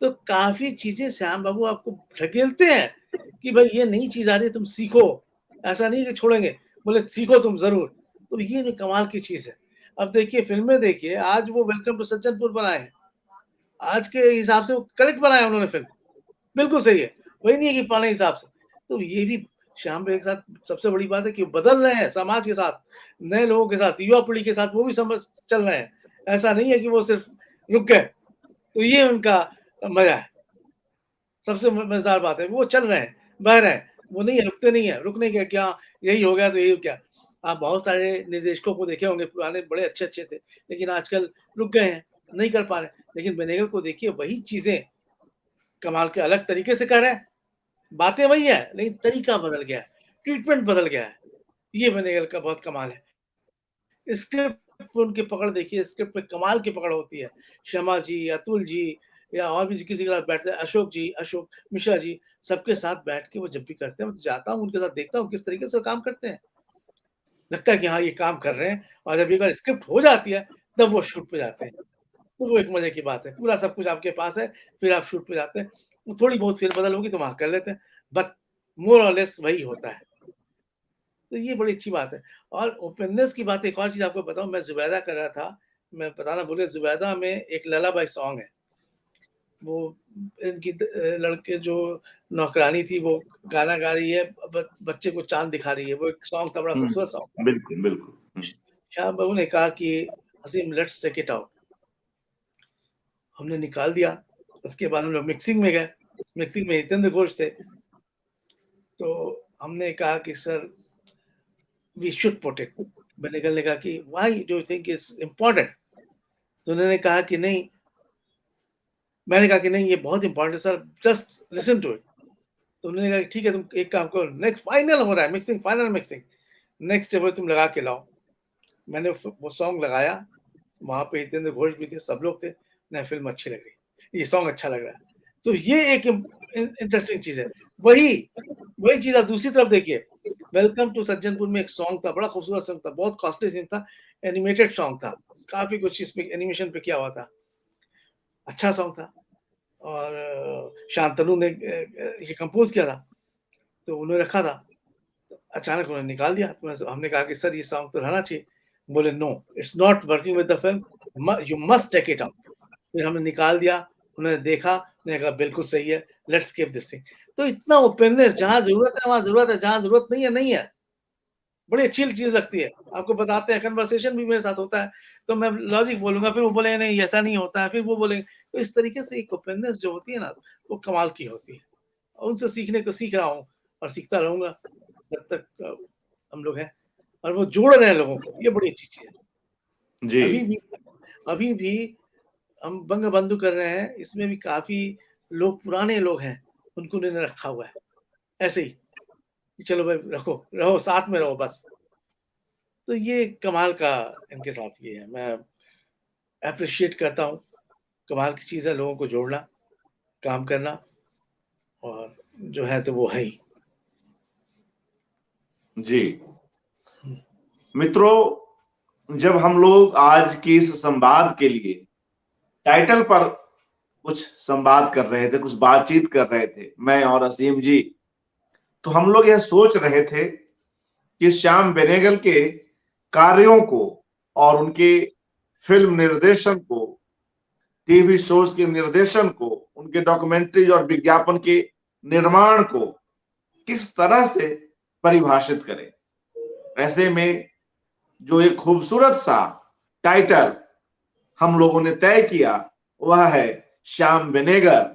तो काफी चीजें श्याम बाबू आपको ढकेलते हैं कि भाई ये नई चीज आ रही है, तुम सीखो, ऐसा नहीं कि छोड़ेंगे, बोले सीखो तुम जरूर। तो ये भी कमाल की चीज है। अब देखिए फिल्में देखिए, आज वो वेलकम टू सज्जनपुर बनाए हैं, आज के हिसाब से वो करेक्ट बनाया उन्होंने फिल्म, बिल्कुल सही है, वही नहीं है कि पुराने हिसाब से। तो ये भी श्याम बेग के साथ सबसे बड़ी बात है कि बदल रहे हैं समाज के साथ, नए लोगों के साथ, युवा पीढ़ी के साथ वो भी समझ चल रहे हैं। ऐसा नहीं है कि वो सिर्फ रुक गए। तो ये उनका मजा है, सबसे मजेदार बात है, वो चल रहे हैं, बह रहे हैं, वो नहीं है, रुकते नहीं है। रुकने के क्या, यही हो गया तो यही हो क्या। आप बहुत सारे निर्देशकों को देखे होंगे, पुराने बड़े अच्छे अच्छे थे, लेकिन आजकल रुक गए हैं, नहीं कर पा रहे। लेकिन बेनेगल को देखिए, वही चीजें कमाल के अलग तरीके से कर रहे हैं, बातें वही है लेकिन तरीका बदल गया है, ट्रीटमेंट बदल गया है। ये बेनेगल का बहुत कमाल है। स्क्रिप्ट पे उनकी पकड़ देखिए, स्क्रिप्ट पे कमाल की पकड़ होती है। शमा जी, अतुल जी, या और भी किसी के साथ बैठते हैं, अशोक मिश्रा जी, सबके साथ बैठ के वो जब भी करते हैं, मैं तो जाता हूँ उनके साथ, देखता हूँ किस तरीके से वो काम करते हैं। लगता है कि हाँ ये काम कर रहे हैं। और जब एक बार स्क्रिप्ट हो जाती है तब वो शूट पे जाते हैं, तो वो एक मजे की बात है। पूरा सब कुछ आपके पास है, फिर आप शूट पे जाते हैं। थोड़ी बहुत फेरबदल होगी तो वहां कर लेते हैं, बट मोर और लेस वही होता है। तो ये बड़ी अच्छी बात है। और ओपननेस की बात, एक और चीज़ आपको बताऊँ, मैं ज़ुबैदा कर रहा था, मैं बताना भूल गया, ज़ुबैदा में एक ललाबाई सॉन्ग है। वो इनकी लड़के जो नौकरानी थी वो गाना गा रही है, बच्चे को चाँद दिखा रही है। वो एक सॉन्ग था, बड़ा खूबसूरत सॉन्ग था। बिल्कुल, बिल्कुल। शाह बाबू ने कहा कि Aseem let's take it out. हमने निकाल दिया। उसके बाद हम लोग मिक्सिंग में गए। मिक्सिंग में हितेंद्र घोष थे। तो हमने कहा कि sir we should put it. Benegal ने कहा कि why do you think it's important? तो उन्होंने कहा कि नहीं, मैंने कहा कि नहीं ये बहुत इम्पोर्टेंट है sir, just listen to it. तो उन्होंने कहा ठीक है, तुम एक काम करो, नेक्स्ट फाइनल हो रहा है फाइनल मिक्सिंग, नेक्स्ट डे तुम लगा के लाओ। मैंने वो सॉन्ग लगाया, वहाँ पे हितेंद्र घोष भी थे, सब लोग थे, नहीं फ़िल्म अच्छी लग रही, ये सॉन्ग अच्छा लग रहा है। तो ये एक इंटरेस्टिंग चीज़ है। वही वही चीज़ आप दूसरी तरफ देखिए, वेलकम टू सज्जनपुर में एक सॉन्ग था, बड़ा खूबसूरत सॉन्ग था, बहुत कॉस्टली सीन था, एनिमेटेड सॉन्ग था, काफ़ी कुछ इसमें एनिमेशन पे किया हुआ था। अच्छा सॉन्ग था और शांतनु ने ये कंपोज़ किया था, तो उन्होंने रखा था। तो अचानक उन्होंने निकाल दिया। तो हमने कहा कि सर ये सॉन्ग तो रहना चाहिए। बोले no, it's not working with the film, you must take it out. फिर हमने निकाल दिया, उन्होंने देखा, उन्होंने कहा बिल्कुल सही है, लेट्स कीप दिस थिंग। तो इतना ओपननेस, जहाँ ज़रूरत है वहाँ ज़रूरत है, जहाँ ज़रूरत नहीं है, नहीं है। बड़ी अच्छी चीज़ लगती है। आपको बताते हैं, कन्वर्सेशन भी मेरे साथ होता है, तो मैं लॉजिक बोलूँगा, फिर वो बोलेंगे नहीं ऐसा नहीं होता है, फिर वो बोलेंगे। तो इस तरीके से एक ओपननेस जो होती है ना, वो कमाल की होती है। और उनसे सीखने को सीख रहा हूँ और सीखता रहूँगा जब तक हम लोग हैं, और वो जोड़ रहे हैं लोगों को, ये बड़ी अच्छी चीज़ है। जी। अभी भी अभी भी हम बंग-बंधु कर रहे हैं, इसमें भी काफ़ी लोग पुराने लोग हैं, उनको उन्होंने रखा हुआ है, ऐसे ही, कि चलो भाई रखो, रहो साथ में रहो बस। तो ये कमाल का इनके साथ ये है, मैं एप्रिशिएट करता हूँ, कमाल की चीज़ है लोगों को जोड़ना, काम करना, और जो है तो वो है ही। जी। हुँ, मित्रों, जब हम लोग आज की इस संवाद के लिए टाइटल पर कुछ संवाद कर रहे थे, कुछ बातचीत कर रहे थे, मैं और असीम जी, तो हम लोग यह सोच रहे थे कि श्याम बेनेगल के कार्यों को और उनके फिल्म निर्देशन को, टीवी शोज के निर्देशन को, उनके डॉक्यूमेंट्रीज और विज्ञापन के निर्माण को किस तरह से परिभाषित करें। ऐसे में जो एक खूबसूरत सा टाइटल हम लोगों ने तय किया, वह है श्याम बेनेगल,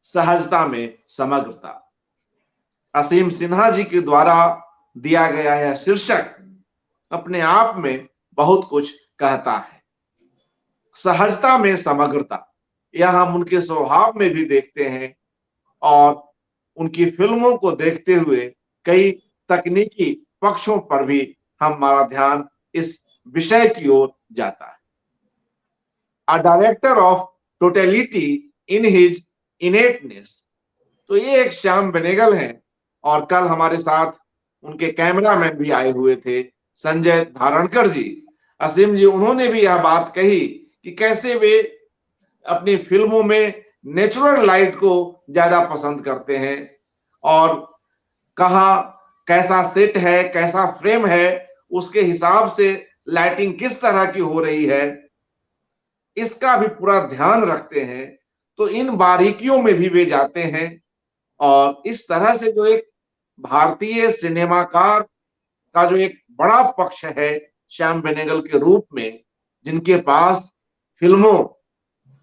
सहजता में समग्रता। असीम सिन्हा जी के द्वारा दिया गया यह शीर्षक अपने आप में बहुत कुछ कहता है। सहजता में समग्रता, यह हम उनके स्वभाव में भी देखते हैं, और उनकी फिल्मों को देखते हुए कई तकनीकी पक्षों पर भी हमारा ध्यान इस विषय की ओर जाता है। A director of totality in his innateness, तो ये एक श्याम बेनेगल हैं। और कल हमारे साथ उनके कैमरामैन भी आए हुए थे, संजय धारणकर जी, असीम जी, उन्होंने भी यह बात कही कि कैसे वे अपनी फिल्मों में नेचुरल लाइट को ज्यादा पसंद करते हैं, और कहा कैसा सेट है, कैसा फ्रेम है, उसके हिसाब से लाइटिंग किस तरह की हो रही है, इसका भी पूरा ध्यान रखते हैं। तो इन बारीकियों में भी वे जाते हैं, और इस तरह से जो एक भारतीय सिनेमाकार का जो एक बड़ा पक्ष है श्याम बेनेगल के रूप में, जिनके पास फिल्मों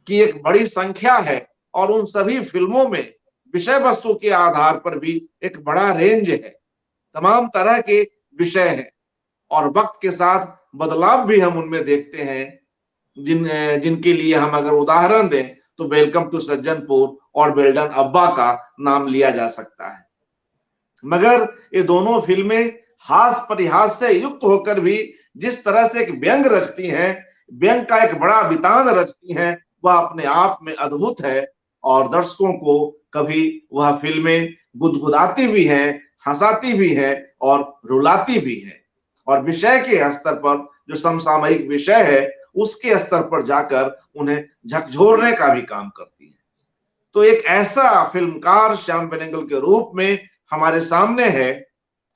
की एक बड़ी संख्या है, और उन सभी फिल्मों में विषय वस्तु के आधार पर भी एक बड़ा रेंज है, तमाम तरह के विषय हैं, और वक्त के साथ बदलाव भी हम उनमें देखते हैं, जिनके लिए हम अगर उदाहरण दें तो वेलकम टू सज्जनपुर और वेल्डन अब्बा का नाम लिया जा सकता है। मगर ये दोनों फिल्में हास परिहास से युक्त होकर भी जिस तरह से एक व्यंग रचती हैं, व्यंग का एक बड़ा वितान रचती हैं, वह अपने आप में अद्भुत है, और दर्शकों को कभी वह फिल्में गुदगुदाती भी हैं, हंसाती भी है और रुलाती भी है, और विषय के स्तर पर जो समसामयिक विषय है उसके स्तर पर जाकर उन्हें झकझोरने का भी काम करती है। तो एक ऐसा फिल्मकार श्याम बेनेगल के रूप में हमारे सामने है,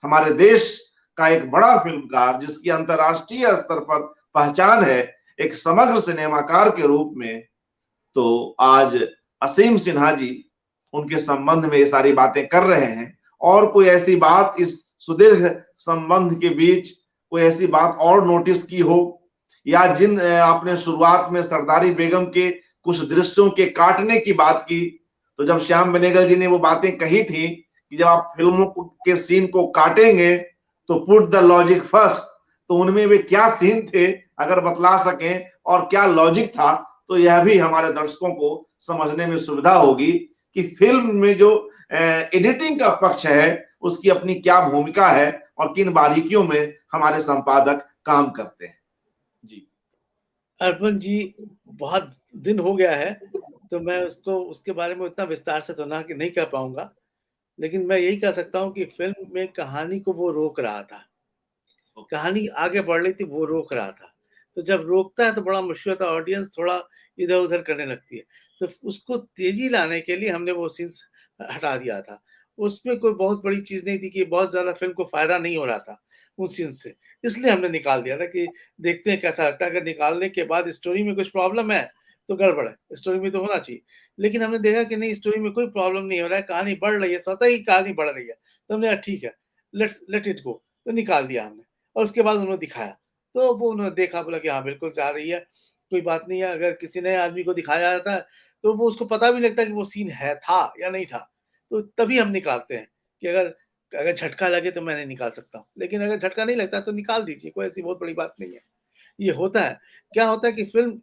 हमारे देश का एक बड़ा फिल्मकार जिसकी अंतर्राष्ट्रीय स्तर पर पहचान है, एक समग्र सिनेमाकार के रूप में। तो आज असीम सिन्हा जी उनके संबंध में ये सारी बातें कर रहे हैं, और कोई ऐसी बात इस सुदीर्घ संबंध के बीच, कोई ऐसी बात और नोटिस की हो, या जिन आपने शुरुआत में सरदारी बेगम के कुछ दृश्यों के काटने की बात की, तो जब श्याम बेनेगल जी ने वो बातें कही थी कि जब आप फिल्मों के सीन को काटेंगे तो पुट द लॉजिक फर्स्ट, तो उनमें वे क्या सीन थे अगर बतला सकें और क्या लॉजिक था, तो यह भी हमारे दर्शकों को समझने में सुविधा होगी कि फिल्म में जो एडिटिंग का पक्ष है उसकी अपनी क्या भूमिका है और किन बारीकियों में हमारे संपादक काम करते हैं। जी अर्पण जी, बहुत दिन हो गया है, तो मैं उसको उसके बारे में उतना विस्तार से तो ना कि नहीं कह पाऊँगा। लेकिन मैं यही कह सकता हूँ कि फ़िल्म में कहानी को वो रोक रहा था। ओके। कहानी आगे बढ़ रही थी, वो रोक रहा था। तो जब रोकता है तो बड़ा मुश्किल होता है, ऑडियंस थोड़ा इधर-उधर करने लगती है। तो उसको तेज़ी लाने के लिए हमने वो सीन्स हटा दिया था। उसमें कोई बहुत बड़ी चीज़ नहीं थी कि बहुत ज़्यादा फ़िल्म को फ़ायदा नहीं हो रहा था उन सीन्स से। इसलिए हमने निकाल दिया था कि देखते हैं कैसा लगता है, अगर निकालने के बाद स्टोरी में कुछ प्रॉब्लम है, तो गड़बड़ है। स्टोरी में तो होना चाहिए। लेकिन हमने देखा कि नहीं, स्टोरी में कोई प्रॉब्लम नहीं हो रहा है, कहानी बढ़ रही है, स्वतः ही कहानी बढ़ रही है। तो हमने कहा ठीक है, लेट इट गो, तो निकाल दिया हमने। और उसके बाद उन्होंने दिखाया। तो वो उन्होंने देखा, बोला कि हाँ, बिल्कुल जा रही है, कोई बात नहीं है। अगर किसी नए आदमी को दिखाया जाता है, तो वो उसको पता भी नहीं लगता कि वो सीन है था या नहीं था। तो तभी हम निकालते हैं कि अगर अगर झटका लगे तो मैं नहीं निकाल सकता हूँ। लेकिन अगर झटका नहीं लगता तो निकाल दीजिए, कोई ऐसी बहुत बड़ी बात नहीं है। ये होता है। क्या होता है कि फ़िल्म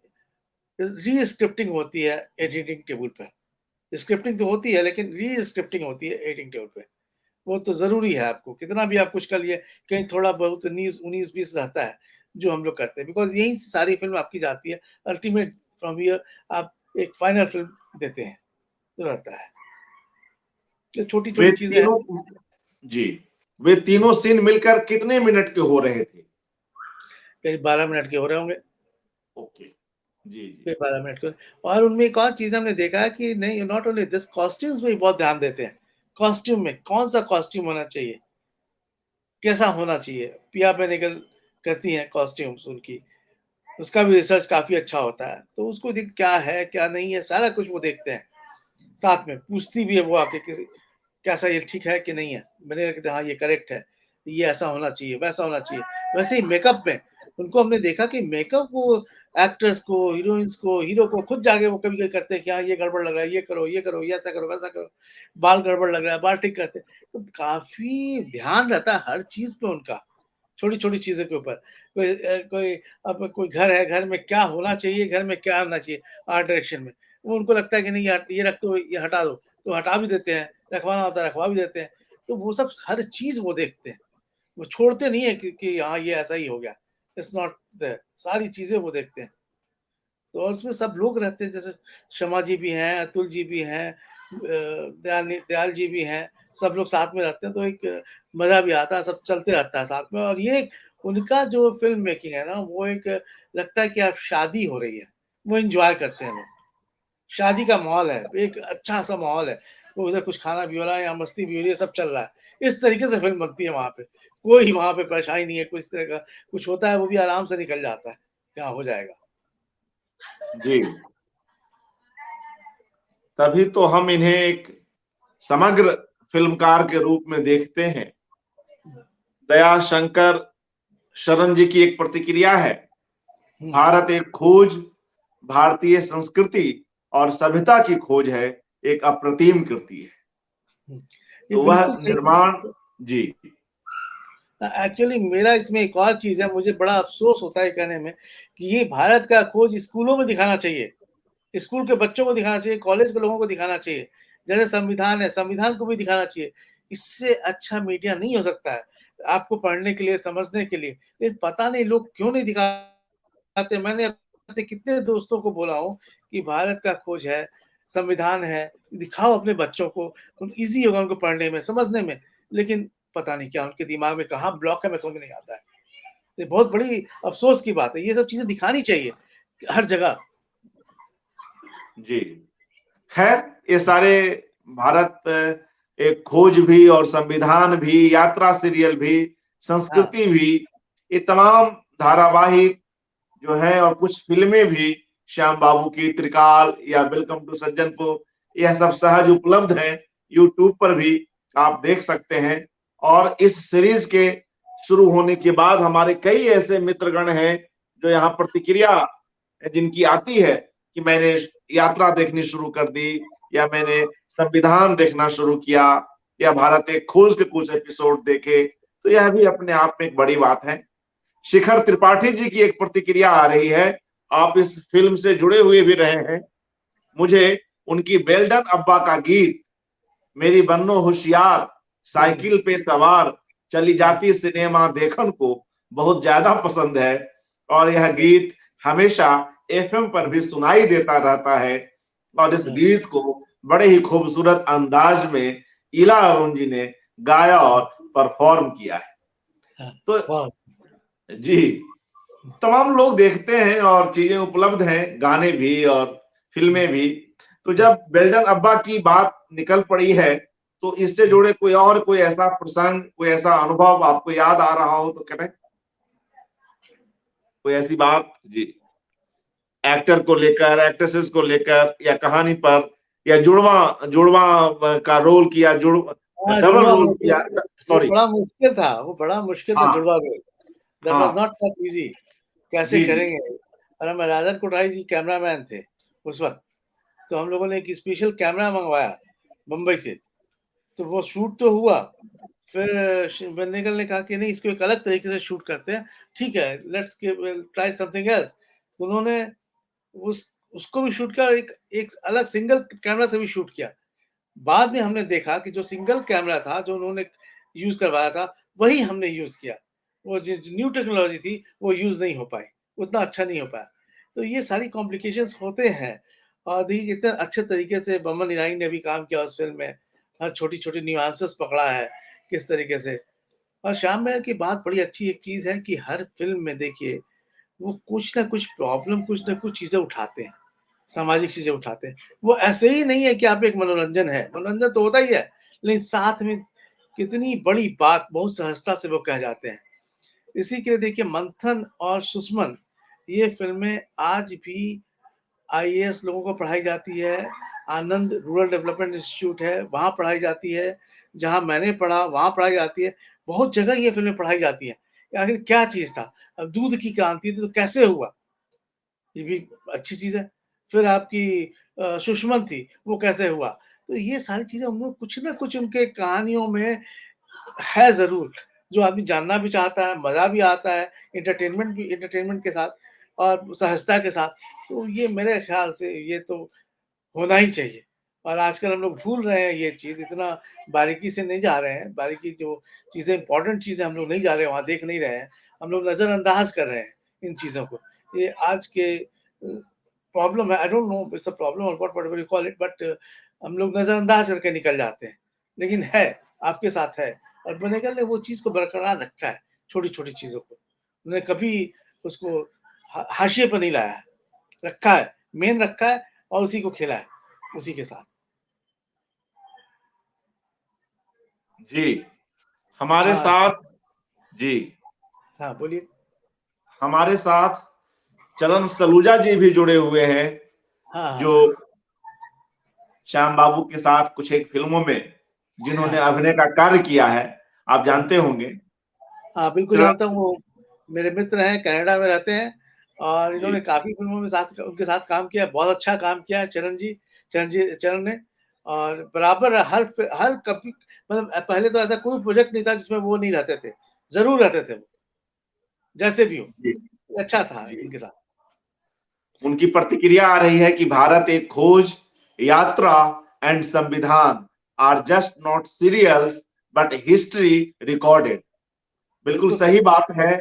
री-स्क्रिप्टिंग होती है एडिटिंग टेबल पे। स्क्रिप्टिंग तो होती है, लेकिन री-स्क्रिप्टिंग होती है एडिटिंग टेबल पे। वो तो ज़रूरी है आपको, कितना भी आप कुछ कर लिए, कहीं थोड़ा बहुत 19-20 रहता है, जो हम लोग करते हैं, बिकॉज़ यहीं से सारी फ़िल्म आपकी जाती है। अल्टीमेट फ्रॉम हियर आप एक फाइनल फ़िल्म देते हैं, तो रहता है। ये वे छोटी-छोटी चीज़ें हैं, तीनों जी, वे तीनों सीन मिलकर कितने मिनट के हो रहे थे? करीब 12 मिनट के हो रहे होंगे, ओके। जी, जी। करीब 12 मिनट के। और उनमें एक और चीज़ हमने देखा है कि नहीं, नॉट ओनली दिस, कॉस्ट्यूम्स में भी बहुत ध्यान देते हैं। कॉस्ट्यूम में, कौन-सा कॉस्ट्यूम होना चाहिए, कैसा होना चाहिए? पिया बेनेगल करती हैं कॉस्ट्यूम्स उनकी। उसका भी रिसर्च काफ़ी अच्छा होता है। तो उसको देख क्या है, क्या नहीं है, सारा कुछ वो देखते हैं। साथ में पूछती भी है वो आके कि कैसा, ये ठीक है कि नहीं है? मैंने कहते हाँ, ये करेक्ट है। ये ऐसा होना चाहिए, वैसा होना चाहिए। वैसे ही मेकअप में उनको हमने देखा कि मेकअप वो एक्टर्स को, हीरोइन्स को, हीरो को खुद जाके वो कभी-कभी करते हैं कि हाँ, ये गड़बड़ लग रहा है, ये करो, ये ऐसा करो, वैसा करो। बाल गड़बड़ लग रहा है, बाल ठीक करते हैं। तो काफ़ी ध्यान रहता है हर चीज़ पे उनका। छोटी-छोटी चीज़ों के ऊपर। कोई अब कोई घर है, घर में क्या होना चाहिए, घर में क्या होना चाहिए आर्ट डायरेक्शन में। वो उनको लगता है कि नहीं यार, ये रख दो, ये हटा दो, तो हटा भी देते हैं, रखवाना होता है रखवा भी देते हैं। तो वो सब हर चीज़ वो देखते हैं। वो छोड़ते नहीं है कि हाँ, ये ऐसा ही हो गया। इट्स नॉट देयर, सारी चीज़ें वो देखते हैं। तो और उसमें सब लोग रहते हैं, जैसे शमा जी भी हैं, अतुल जी भी हैं, दयाल जी भी हैं, सब लोग साथ में रहते हैं, तो एक मज़ा भी आता है, सब चलते रहता है साथ में। और ये उनका जो फ़िल्म मेकिंग है ना, वो एक लगता है कि अब शादी हो रही है, वो एन्जॉय करते हैं लोग। शादी का माहौल है, एक अच्छा-सा माहौल है, तो उधर कुछ खाना भी हो रहा है, यहाँ मस्ती भी हो रही है, सब चल रहा है। इस तरीके से फ़िल्म बनती है वहाँ पे। कोई वहाँ पे परेशानी नहीं है, कोई इस तरह का कुछ होता है, वो भी आराम से निकल जाता है, कि हाँ, हो जाएगा। जी, तभी तो हम इन्हें एक समग्र फ़िल्मकार के रूप में देखते हैं। दयाशंकर शरण जी की एक प्रतिक्रिया है, हुँ, भारत एक खोज, भारतीय संस्कृति और सभ्यता की खोज है, एक अप्रतिम कृति है। हुँ। ये तो वह बिल्कुल सही निर्माण जी, एक्चुअली मेरा इसमें एक और चीज़ है, मुझे बड़ा अफ़सोस होता है कहने में कि ये भारत का खोज स्कूलों में दिखाना चाहिए। स्कूल के बच्चों को दिखाना चाहिए, कॉलेज के लोगों को दिखाना चाहिए। जैसे संविधान है, संविधान को भी दिखाना चाहिए। इससे अच्छा मीडिया नहीं हो सकता है, आपको पढ़ने के लिए, समझने के लिए। लेकिन पता नहीं लोग क्यों नहीं दिखाते। मैंने अपने कितने दोस्तों को बोला हूँ कि भारत का खोज है, संविधान है, दिखाओ अपने बच्चों को, ईज़ी होगा उनको पढ़ने में, समझने में। लेकिन पता नहीं क्या उनके दिमाग में कहाँ ब्लॉक है, मैं समझ में नहीं आता है। ये बहुत बड़ी अफ़सोस की बात है। ये सब चीज़ें दिखानी चाहिए हर जगह। जी। खैर, ये सारे भारत एक खोज भी और संविधान भी, यात्रा सीरियल भी, हाँ, संस्कृति भी, ये तमाम धारावाहिक जो है और कुछ फ़िल्में भी, श्याम बाबू की त्रिकाल या वेलकम टू सज्जनपुर, यह सब सहज उपलब्ध हैं, यूट्यूब पर भी आप देख सकते हैं। और इस सीरीज़ के शुरू होने के बाद हमारे कई ऐसे मित्रगण हैं, जो यहाँ प्रतिक्रिया जिनकी आती है कि मैंने यात्रा देखनी शुरू कर दी या मैंने संविधान देखना शुरू किया या भारत एक खोज के कुछ एपिसोड देखे, तो यह भी अपने आप में एक बड़ी बात है। शिखर त्रिपाठी जी की एक प्रतिक्रिया आ रही है, आप इस फ़िल्म से जुड़े हुए भी रहे हैं। मुझे उनकी वेल डन अब्बा का गीत, मेरी बन्नो होशियार, हुँ, साइकिल पे सवार, चली हुँ, जाती सिनेमा देखन को बहुत ज़्यादा पसंद है और यह गीत हमेशा एफएम पर भी सुनाई देता रहता है। और इस गीत को बड़े ही खूबसूरत अंदाज में इला अरुण जी ने गाया और परफॉर्म किया है। तो जी, तमाम लोग देखते हैं और चीजें उपलब्ध हैं, गाने भी और फिल्में भी। तो जब बेल्डन अब्बा की बात निकल पड़ी है, तो इससे जुड़े कोई ऐसा प्रसंग, कोई ऐसा अनुभव आपको याद आ रहा हो तो करें, कोई ऐसी बात जी, एक्टर को लेकर, एक्ट्रेसेस को लेकर, या कहानी पर, या जुड़वा जुड़वा का रोल किया, डबल जुड़वा रोल वो किया, सॉरी। वो बड़ा मुश्किल था हाँ, जुड़वा रोल। दैट वाज़ हाँ, नॉट दैट ईज़ी। कैसे जी, जी, करेंगे? और हम राजन कोठारी जी कैमरामैन थे उस वक़्त। तो हम लोगों ने एक स्पेशल कैमरा मँगवाया मुंबई से। तो वो शूट तो हुआ, फिर बेनेगल ने कहा कि नहीं, इसको एक अलग तरीके से शूट करते हैं। ठीक है, लेट्स ट्राई समथिंग एल्स। तो उन्होंने उस उसको भी शूट किया और एक एक अलग सिंगल कैमरा से भी शूट किया। बाद में हमने देखा कि जो सिंगल कैमरा था, जो उन्होंने यूज़ करवाया था, वही हमने यूज़ किया। वो जो न्यू टेक्नोलॉजी थी, वो यूज़ नहीं हो पाई, उतना अच्छा नहीं हो पाया। तो ये सारी कॉम्प्लिकेशंस होते हैं। और देखिए कितने अच्छे तरीके से बमन ईरानी ने भी काम किया उस फ़िल्म में। हर छोटी-छोटी न्यूएंसेस पकड़ा है, किस तरीके से। और श्याम बेनेगल की बात बड़ी अच्छी एक चीज़ है कि हर फ़िल्म में देखिए, वो कुछ ना कुछ प्रॉब्लम, कुछ ना कुछ चीज़ें उठाते हैं। सामाजिक चीज़ें उठाते हैं। वो ऐसे ही नहीं है कि आप एक मनोरंजन है, मनोरंजन तो होता ही है, लेकिन साथ में कितनी बड़ी बात बहुत सहजता से वो कह जाते हैं। इसी के लिए देखिए मंथन और सुषमन, ये फ़िल्में आज भी आईएएस लोगों को पढ़ाई जाती है। आनंद रूरल डेवलपमेंट इंस्टीट्यूट है, वहाँ पढ़ाई जाती है। जहाँ मैंने पढ़ा, वहाँ पढ़ाई जाती है। बहुत जगह ये फ़िल्में पढ़ाई जाती हैं। आखिर क्या चीज़ था? अब दूध की क्रांति थी तो कैसे हुआ? ये भी अच्छी चीज़ है। फिर आपकी सुषमन थी, वो कैसे हुआ? तो ये सारी चीज़ें हम लोग कुछ ना कुछ उनके कहानियों में है ज़रूर, जो आदमी जानना भी चाहता है, मज़ा भी आता है, एंटरटेनमेंट के साथ और सहजता के साथ। तो ये मेरे ख़्याल से ये तो होना ही चाहिए। और आजकल हम लोग भूल रहे हैं ये चीज़, इतना बारीकी से नहीं जा रहे हैं, बारीकी जो चीज़ें इम्पोर्टेंट चीज़ें हम लोग नहीं जा रहे हैं, वहाँ देख नहीं रहे हैं। हम लोग नज़रअंदाज कर रहे हैं इन चीज़ों को। ये आज के प्रॉब्लम है, I don't know it's a problem और whatever you call it, but हम लोग नज़रअंदाज करके निकल जाते हैं। लेकिन है, आपके साथ है। और बेनेगल ने वो चीज़ को बरकरार रखा है, छोटी-छोटी चीज़ों को। उन्होंने कभी उसको हाशिए पे नहीं लाया है, रखा है, मेन रखा है और उसी को खेला है, उसी के साथ। जी, हमारे हाँ, साथ जी, हाँ, बोलिए। हमारे साथ चरण सलूजा जी भी जुड़े हुए हैं, हाँ, जो हाँ, श्याम बाबू के साथ कुछ एक फिल्मों में जिन्होंने हाँ, अभिनय का कार्य किया है, आप हाँ। जानते होंगे। हाँ, बिल्कुल चरण जानता हूँ, वो मेरे मित्र हैं, कनाडा में रहते हैं और जी, इन्होंने काफ़ी फ़िल्मों में साथ उनके साथ काम किया, बहुत अच्छा काम किया है चरण ने। और बराबर हर कभी मतलब पहले तो ऐसा कोई प्रोजेक्ट नहीं था जिसमें वो नहीं रहते थे, ज़रूर रहते थे वो, जैसे भी हो। जी, अच्छा था जी। उनके साथ। उनकी प्रतिक्रिया आ रही है कि भारत एक खोज, Yatra and Samvidhan are just not serials but history recorded. बिल्कुल बिल्कुल सही सही। बात है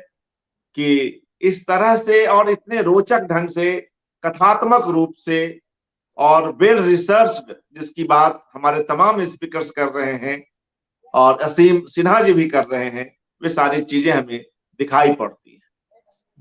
कि इस तरह से और इतने रोचक ढंग से, कथात्मक रूप से और वेल रिसर्च्ड, जिसकी बात हमारे तमाम स्पीकर्स कर रहे हैं और असीम सिन्हा जी भी कर रहे हैं, वे सारी चीजें हमें दिखाई पड़ती हैं।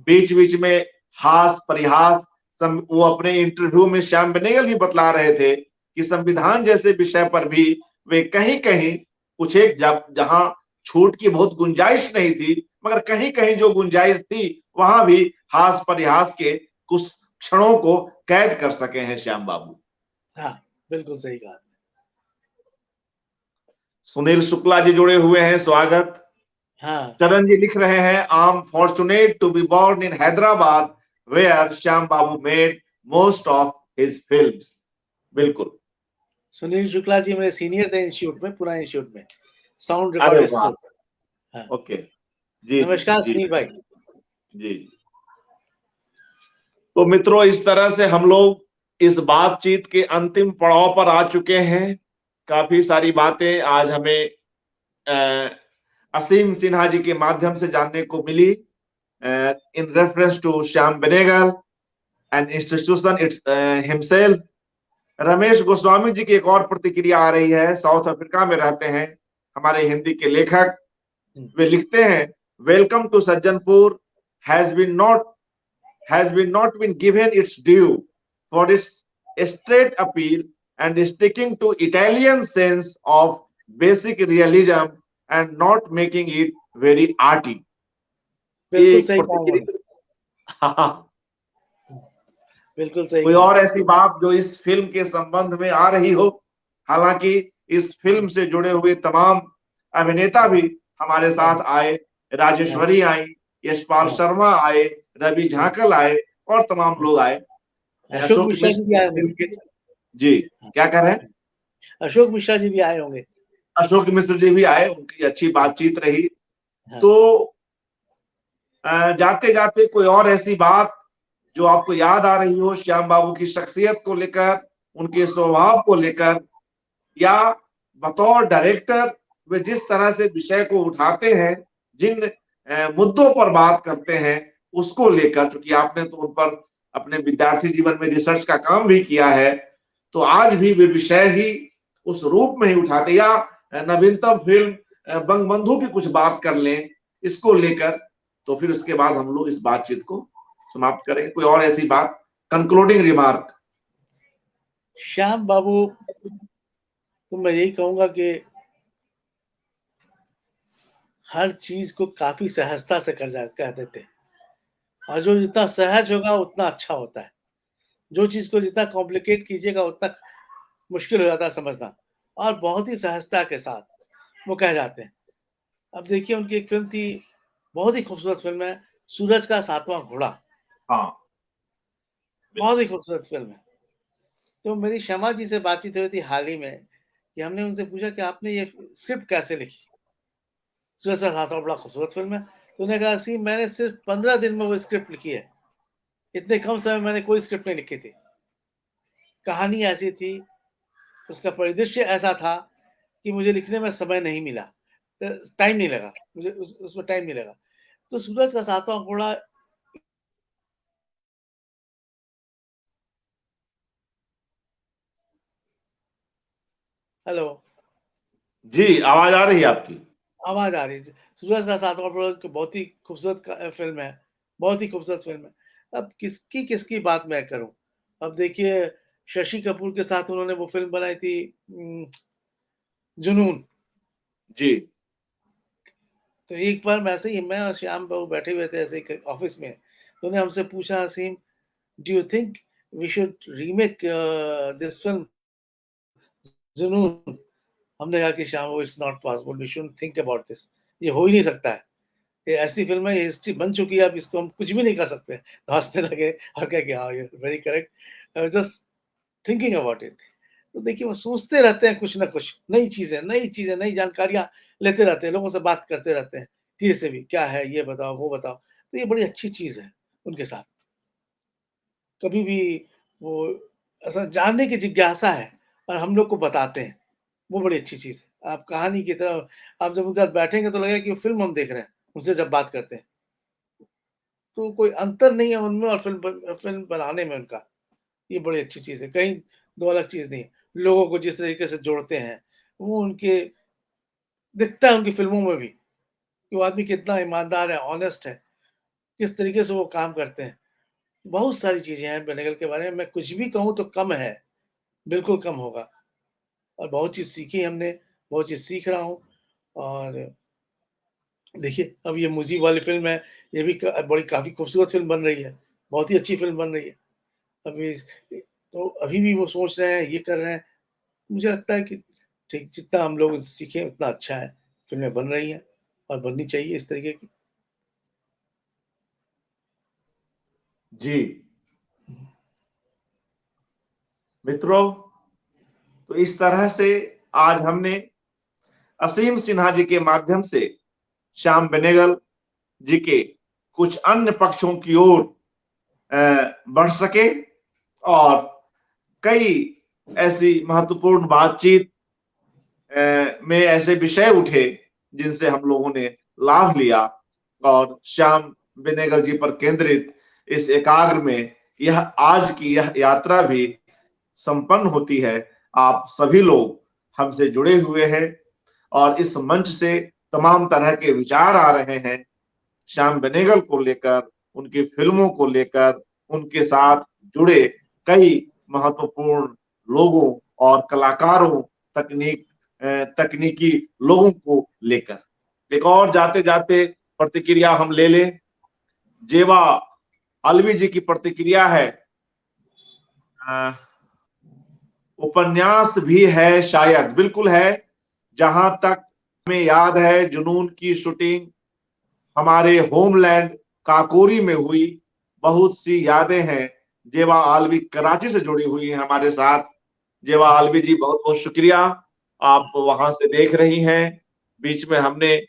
बीच बीच में हास परिहास, वो अपने इंटरव्यू में श्याम बेनेगल भी बतला रहे थे कि संविधान जैसे विषय पर भी वे कहीं कहीं कुछ एक जब जहां छूट की बहुत गुंजाइश नहीं थी, मगर कहीं कहीं जो गुंजाइश थी वहां भी हास परिहास के कुछ क्षणों को कैद कर सके हैं श्याम बाबू। हाँ, बिल्कुल सही कहा। सुनील शुक्ला जी जुड़े हुए हैं, स्वागत। हाँ, चरण जी लिख रहे हैं, I am fortunate to be born in Hyderabad where Shyam Babu made most of his films. बिल्कुल। सुनील शुक्ला जी मेरे सीनियर थे इंस्टीट्यूट में, पूना इंस्टीट्यूट में, साउंड अरे रिकॉर्डिस्ट वाह, थे। हाँ, ओके, जी जी नमस्कार जी सुनील भाई। जी। तो मित्रों, इस तरह से हम लोग इस बातचीत के अंतिम पड़ाव पर आ चुके हैं। काफी सारी बातें आज हमें अ, असीम सिन्हा जी के माध्यम से जानने को मिली in reference to Shyam Benegal an institution it's himself. Ramesh Goswami ji की एक और प्रतिक्रिया आ रही है, साउथ अफ्रीका में रहते हैं हमारे हिंदी के लेखक। वे लिखते हैं, welcome to Sajjanpur has been not been given its due for its straight appeal and sticking to Italian sense of basic realism and not making it very arty। बिल्कुल एक सही कहा उन्होंने, प्रतिक्रिया। बिल्कुल सही कोई कहा। और ऐसी बात जो इस फिल्म के संबंध में आ रही हो? हालांकि इस फिल्म से जुड़े हुए तमाम अभिनेता भी हमारे साथ आए, राजेश्वरी आई, यशपाल शर्मा आए, रवि झांकल आए और तमाम लोग आए। अशोक अशोक मिश्रा जी भी मिश्र आए इस फिल्म होंगे, के, जी क्या कर रहे हैं? अशोक मिश्रा जी भी आए होंगे। अशोक मिश्र जी भी आए, उनकी अच्छी बातचीत रही। हाँ। तो जाते जाते कोई और ऐसी बात जो आपको याद आ रही हो श्याम बाबू की शख्सियत को लेकर, उनके स्वभाव को लेकर, या बतौर डायरेक्टर वे जिस तरह से विषय को उठाते हैं, जिन मुद्दों पर बात करते हैं, उसको लेकर, चूंकि आपने तो उन पर अपने विद्यार्थी जीवन में रिसर्च का काम भी किया है, तो आज भी वे विषय ही उस रूप में ही उठाते, या नवीनतम फिल्म बंगबंधु की कुछ बात कर लें इसको लेकर, तो फिर उसके बाद हम लोग इस बातचीत को समाप्त करेंगे। कोई और ऐसी बात, कंक्लूडिंग रिमार्क? श्याम बाबू, तो मैं यही कहूंगा कि हर चीज को काफी सहजता से कर देते हैं, और जो जितना सहज होगा उतना अच्छा होता है। जो चीज को जितना कॉम्प्लिकेट कीजिएगा उतना मुश्किल हो जाता है समझना, और बहुत ही सहजता के साथ वो कह जाते हैं। अब देखिए, उनकी एक फिल्म थी, बहुत ही खूबसूरत फिल्म है, सूरज का सातवां घोड़ा। हाँ, बहुत ही खूबसूरत फिल्म है। तो मेरी शमा जी से बातचीत हुई थी हाल ही में, कि हमने उनसे पूछा कि आपने ये स्क्रिप्ट कैसे लिखी? सूरज का सातवां बड़ा खूबसूरत फिल्म है। तो उन्होंने कहा, सी मैंने सिर्फ 15 दिन में वो स्क्रिप्ट लिखी है। इतने कम समय में मैंने कोई स्क्रिप्ट नहीं लिखी थी। कहानी ऐसी थी, उसका परिदृश्य ऐसा था कि मुझे लिखने में समय नहीं मिला, टाइम नहीं लगा मुझे, उसमें टाइम नहीं लगा। तो सूरज का सातवां घोड़ा हेलो, जी आवाज आ रही है आपकी? आवाज आ रही है। सूरज का सातवां घोड़ा बहुत ही खूबसूरत फिल्म है, बहुत ही खूबसूरत फिल्म है। अब किसकी बात मैं करूं? अब देखिए, शशि कपूर के साथ उन्होंने वो फिल्म बनाई थी, जुनून। जी तो एक बार मैं ऐसे ही, मैं और श्याम बाबू बैठे हुए थे ऐसे ही ऑफिस में, तो उन्होंने हमसे पूछा, Aseem, do you think we should remake this film Junoon? हमने कहा कि Shyam, it's not possible, we shouldn't think about this. ये हो ही नहीं सकता है, ये ऐसी फिल्म है, ये हिस्ट्री बन चुकी है, अब इसको हम कुछ भी नहीं कर सकते। तो हंसने लगे और कहा कि हाँ, ये very correct, I was just thinking about it. तो देखिए, वो सोचते रहते हैं कुछ ना कुछ, नई चीजें, नई जानकारियां लेते रहते हैं, लोगों से बात करते रहते हैं, किसी से भी, क्या है ये बताओ, वो बताओ। तो ये बड़ी अच्छी चीज है उनके साथ। कभी भी वो ऐसा जानने की जिज्ञासा है और हम लोग को बताते हैं, वो बड़ी अच्छी चीज है। आप कहानी की तरह आप जब उनके साथ बैठेंगे तो लगेगा कि फिल्म हम देख रहे हैं, उनसे जब बात करते हैं। तो कोई अंतर नहीं है उनमें और फिल्म बनाने में उनका। ये बड़ी अच्छी चीज़ है, कहीं 2 अलग चीज़ नहीं है। लोगों को जिस तरीके से जोड़ते हैं, वो उनके दिखता है उनकी फ़िल्मों में भी, कि वो आदमी कितना ईमानदार है, ऑनेस्ट है, किस तरीके से वो काम करते हैं। बहुत सारी चीज़ें हैं बेनेगल के बारे में, मैं कुछ भी कहूँ तो कम है, बिल्कुल कम होगा। और बहुत चीज़ सीखी हमने, बहुत चीज़ सीख रहा हूँ। और देखिए, अब ये मुज़ी वाली फ़िल्म है, ये भी बड़ी काफ़ी खूबसूरत फ़िल्म बन रही है, बहुत ही अच्छी फ़िल्म बन रही है। अभी तो अभी भी वो सोच रहे हैं, ये कर रहे हैं। मुझे लगता है कि ठीक, जितना हम लोग इससे सीखें उतना अच्छा है। फ़िल्में बन रही हैं और बननी चाहिए इस तरीके की। जी मित्रों, तो इस तरह से आज हमने असीम सिन्हा जी के माध्यम से श्याम बेनेगल जी के कुछ अन्य पक्षों की ओर बढ़ सके, और कई ऐसी महत्वपूर्ण बातचीत में ऐसे विषय उठे जिनसे हम लोगों ने लाभ लिया, और श्याम बेनेगल जी पर केंद्रित इस एकाग्र में यह आज की यह यात्रा भी संपन्न होती है। आप सभी लोग हमसे जुड़े हुए हैं और इस मंच से तमाम तरह के विचार आ रहे हैं श्याम बेनेगल को लेकर, उनकी फिल्मों को लेकर, उनके साथ जुड़े कई महत्वपूर्ण लोगों और कलाकारों, तकनीकी लोगों को लेकर। एक और जाते जाते प्रतिक्रिया हम ले लें। जेवा अलवी जी की प्रतिक्रिया है, उपन्यास भी है शायद, बिल्कुल है। जहां तक हमें याद है, जुनून की शूटिंग हमारे होमलैंड काकोरी में हुई। बहुत सी यादें हैं। जेवा आलवी कराची से जुड़ी हुई हैं हमारे साथ। जेवा जी आलवी जी, बहुत बहुत शुक्रिया, आप वहां से देख रही हैं। बीच में हमने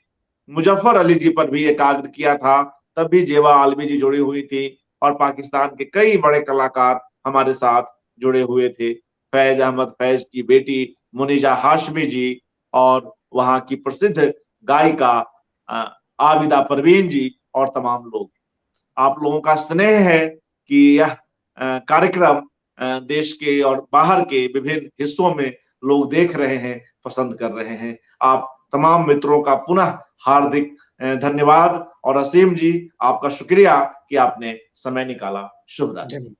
मुजफ्फर अली जी पर भी एकाग्र किया था, तब भी जेवा आलवी जी जुड़ी हुई थी और पाकिस्तान के कई बड़े कलाकार हमारे साथ जुड़े हुए थे। फैज अहमद फैज की बेटी मुनीजा हाशमी जी और वहां की प्रसिद्ध गायिका आबिदा परवीन जी और तमाम लोग। आप लोगों का स्नेह है कि यह कार्यक्रम देश के और बाहर के विभिन्न हिस्सों में लोग देख रहे हैं, पसंद कर रहे हैं। आप तमाम मित्रों का पुनः हार्दिक धन्यवाद और असीम जी, आपका शुक्रिया कि आपने समय निकाला। शुभ रात्रि।